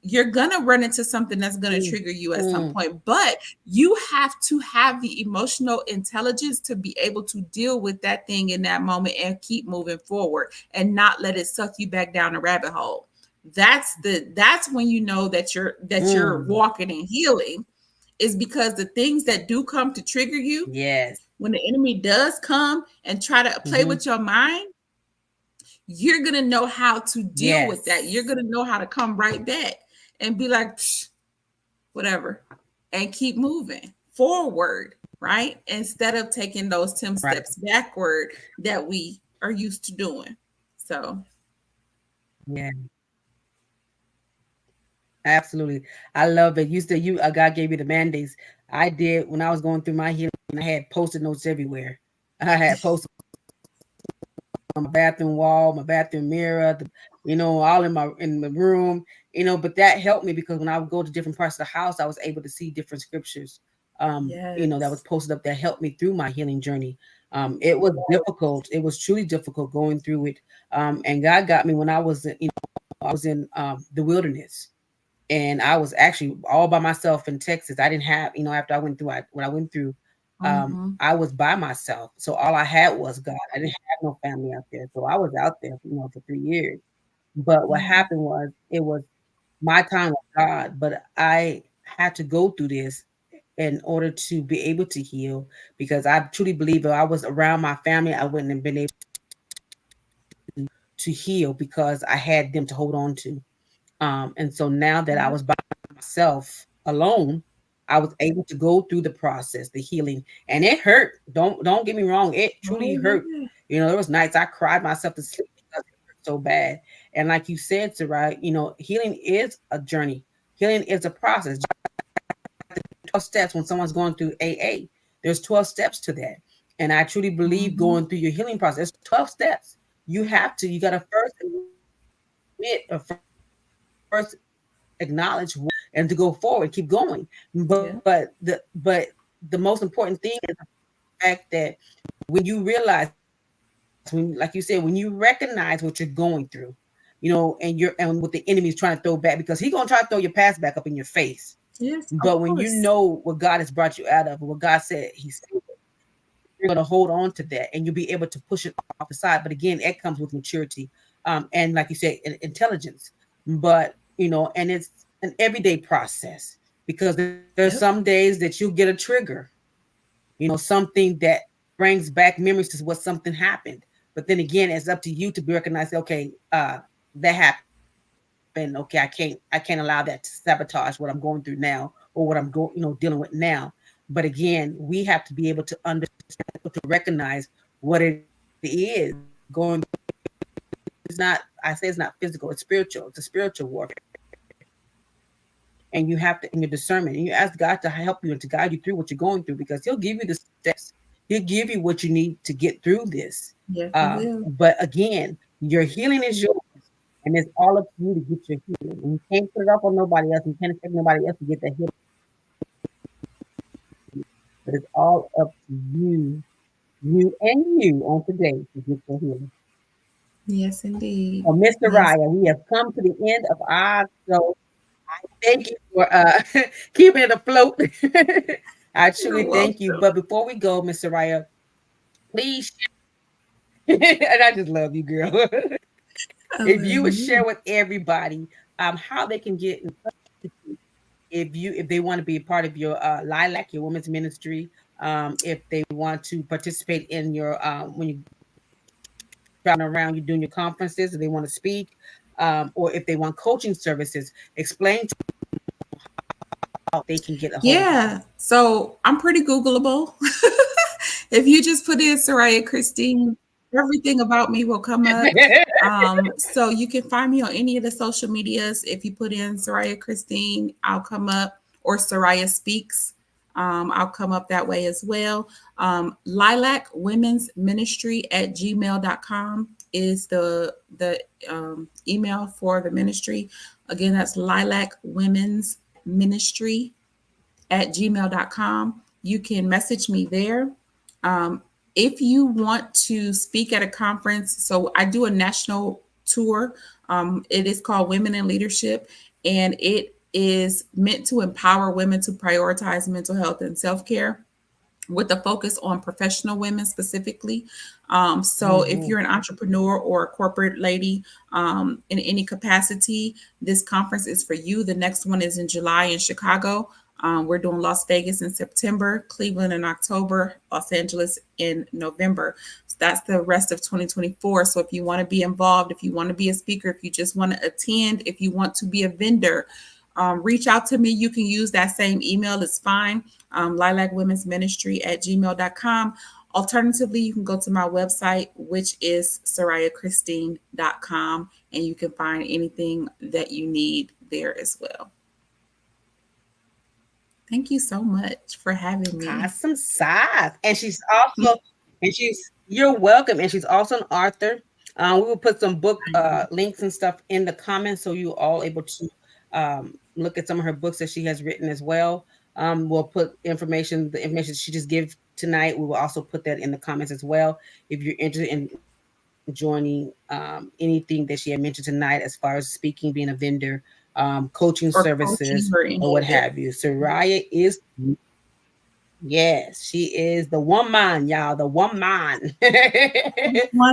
you're gonna run into something that's gonna Mm. trigger you at some Mm. point. But you have to have the emotional intelligence to be able to deal with that thing in that moment and keep moving forward and not let it suck you back down a rabbit hole. That's when you know that you're Mm. walking and healing, is because the things that do come to trigger you, Yes. when the enemy does come and try to play Mm-hmm. with your mind, you're going to know how to deal with that. You're Yes. going to know how to come right back and be like, whatever, and keep moving. forward, right? Instead of taking those 10 Right. steps backward that we are used to doing. So, Yeah. Absolutely. I love it. You said God gave you the mandates. I did when I was going through my healing. I had post-it notes everywhere. I had post on my bathroom wall, my bathroom mirror, all in the room, but that helped me because when I would go to different parts of the house, I was able to see different scriptures, that was yes. posted up that helped me through my healing journey. It was difficult. It was truly difficult going through it. And God got me when I was, I was in the wilderness, and I was actually all by myself in Texas. I didn't have, after I went through, when I went through, Mm-hmm. I was by myself. So all I had was God. I didn't have no family out there. So I was out there, for 3 years. But what Mm-hmm. happened was it was my time with God, but I had to go through this in order to be able to heal, because I truly believe if I was around my family, I wouldn't have been able to heal because I had them to hold on to. And so now that I Yep. was by myself alone, I was able to go through the process, the healing, and it hurt. Don't get me wrong, it truly Oh, hurt. yeah. There was nights I cried myself to sleep because it hurt so bad. And like you said, Sarai, healing is a journey. Healing is a process. 12 steps when someone's going through AA. There's 12 steps to that. And I truly believe Mm-hmm. going through your healing process, 12 steps. You got to first admit or first acknowledge and to go forward, keep going. Yeah. But the most important thing is the fact that when you realize, when like you said, when you recognize what you're going through, and what the enemy is trying to throw back, because he's gonna try to throw your past back up in your face. Yes, of But when you course. know what God has brought you out of, what God said He's, you're gonna hold on to that, and you'll be able to push it off the side. But again, it comes with maturity, and like you said, intelligence. But and it's an everyday process, because there's some Yep. days that you'll get a trigger, something that brings back memories to what something happened. But then again, it's up to you to be recognized. Okay, that happened. Okay, I can't allow that to sabotage what I'm going through now, or what I'm dealing with now. But again, we have to be able to understand, to recognize what it is going. It's not. I say it's not physical. It's spiritual. It's a spiritual warfare, and you have to, in your discernment, and you ask God to help you and to guide you through what you're going through, because He'll give you the steps. He'll give you what you need to get through this. Yes, But he will. again, your healing is yours, and it's all up to you to get your healing. And you can't put it off on nobody else. You can't expect nobody else to get that healing. But it's all up to you on today to get your healing. Yes, indeed. So, Mr. Yes. Raya, we have come to the end of our show. Thank you for keeping it afloat. I truly You're thank you. welcome. But before we go, Mr. Raya, please, and I just love you, girl. I If love you would share you. with everybody how they can get in touch with you, if they want to be a part of your Lilac, your women's ministry, if they want to participate in your when you traveling around, you're doing your conferences, if they want to speak, or if they want coaching services, explain to how they can get a hold of you. Yeah. So I'm pretty Googleable. If you just put in Soraya Christine, everything about me will come up. So you can find me on any of the social medias. If you put in Soraya Christine, I'll come up, or Soraya Speaks. I'll come up that way as well. Lilac Women's Ministry at gmail.com is the email for the ministry. Again, that's Lilac Women's Ministry at gmail.com. You can message me there. Um, if you want to speak at a conference, so I do a national tour. It is called Women in Leadership, and it is meant to empower women to prioritize mental health and self care, with a focus on professional women specifically. So if Mm-hmm. you're an entrepreneur or a corporate lady, in any capacity, this conference is for you. The next one is in July in Chicago. We're doing Las Vegas in September, Cleveland in October, Los Angeles in November. So that's the rest of 2024. So if you want to be involved, if you want to be a speaker, if you just want to attend, if you want to be a vendor, reach out to me. You can use that same email, it's fine. lilacwomen'sministry@gmail.com. Alternatively, you can go to my website, which is sorayachristine.com, and you can find anything that you need there as well. Thank you so much for having me. Awesome sauce. And you're welcome. And she's also an author. We will put some book links and stuff in the comments so you all able to look at some of her books that she has written as well. We'll put the information she just gave tonight. We will also put that in the comments as well. If you're interested in joining anything that she had mentioned tonight, as far as speaking, being a vendor, coaching Or services, coaching or or any what of have it. you. Soraya is Yes, she is the woman, y'all, the woman. Want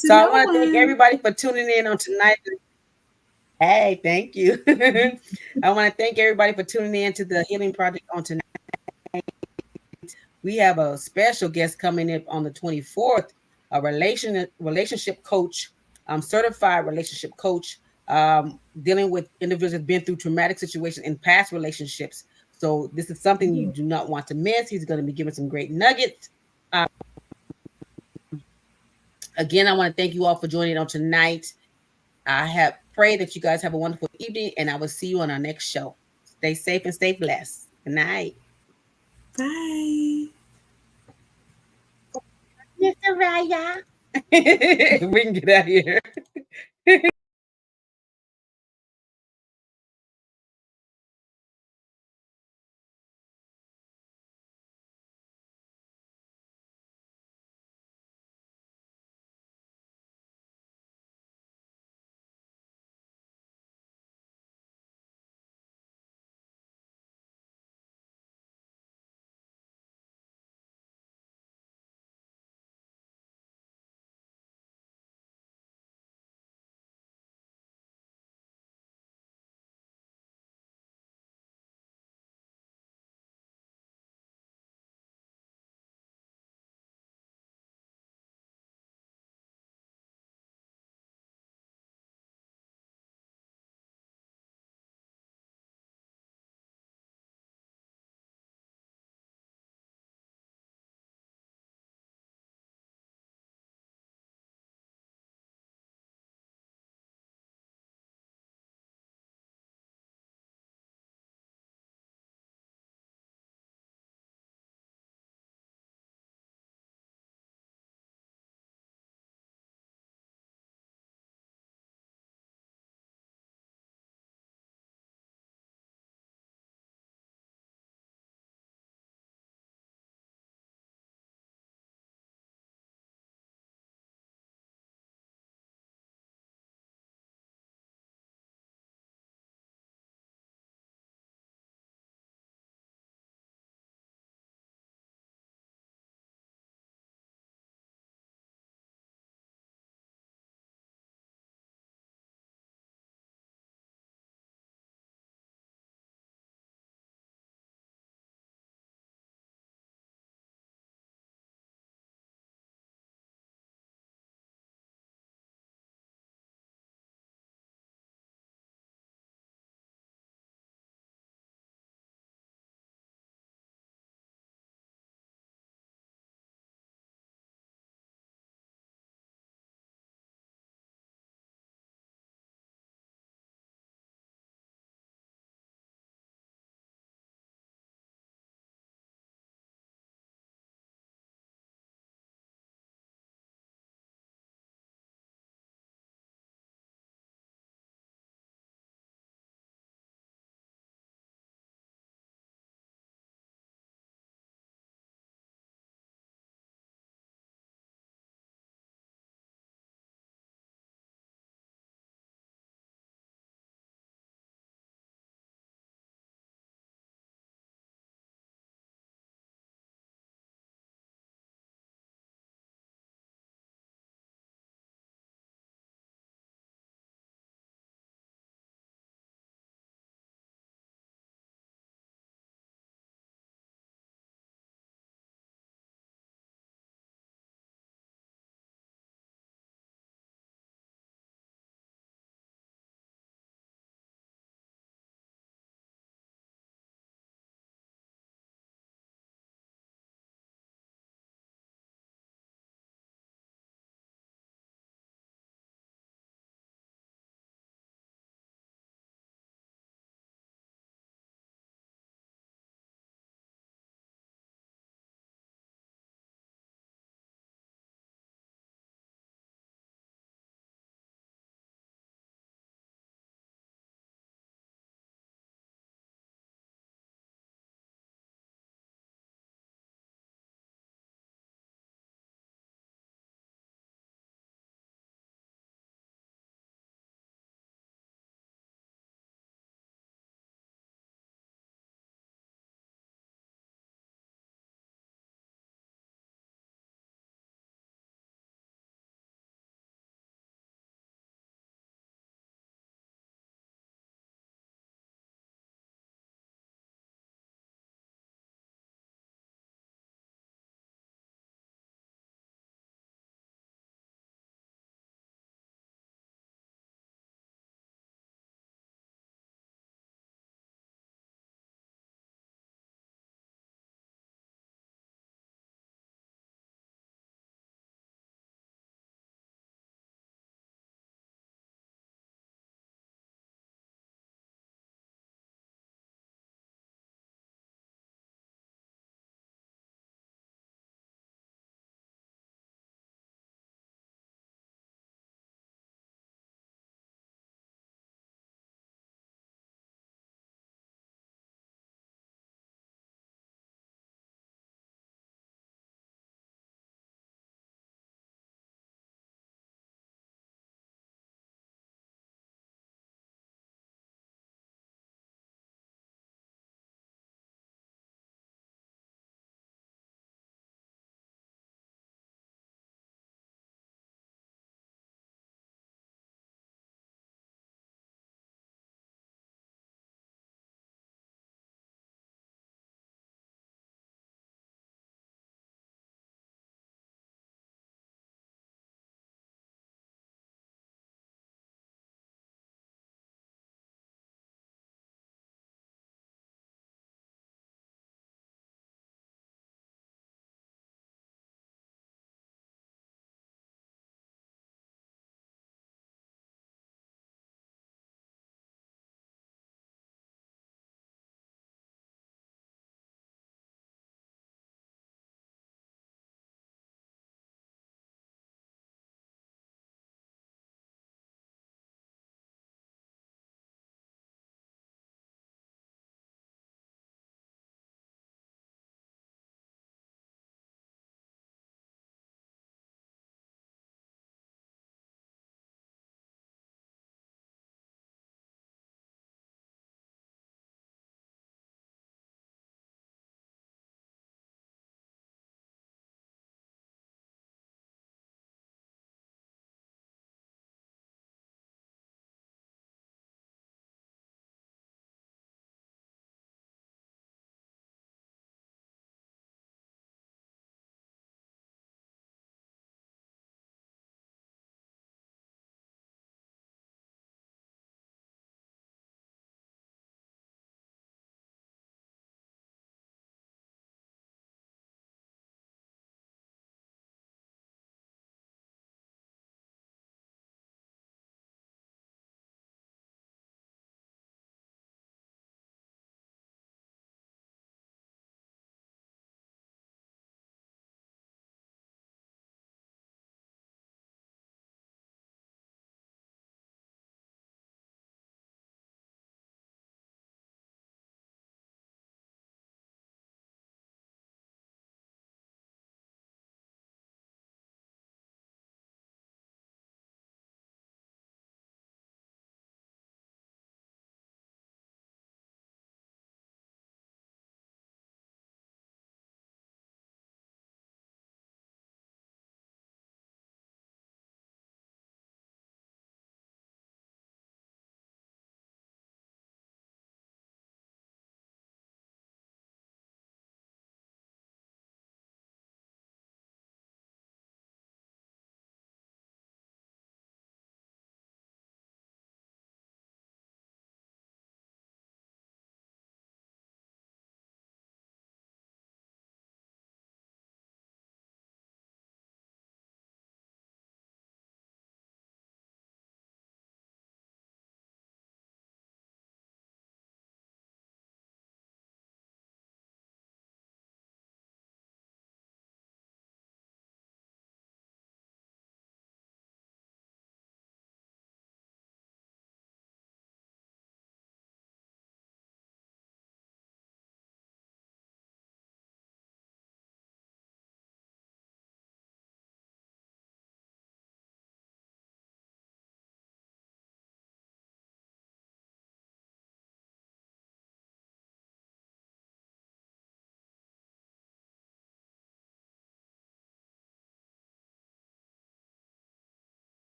to So I know want to thank one. everybody for tuning in on tonight. Hey, thank you. I want to thank everybody for tuning in to the Healing Project on tonight. We have a special guest coming in on the 24th, a relationship coach, certified relationship coach, dealing with individuals who've been through traumatic situations in past relationships. So this is something you do not want to miss. He's going to be giving some great nuggets. Again, I want to thank you all for joining on tonight. I have prayed that you guys have a wonderful evening, and I will see you on our next show. Stay safe and stay blessed. Good night. Bye. Mr. Raya. We can get out of here.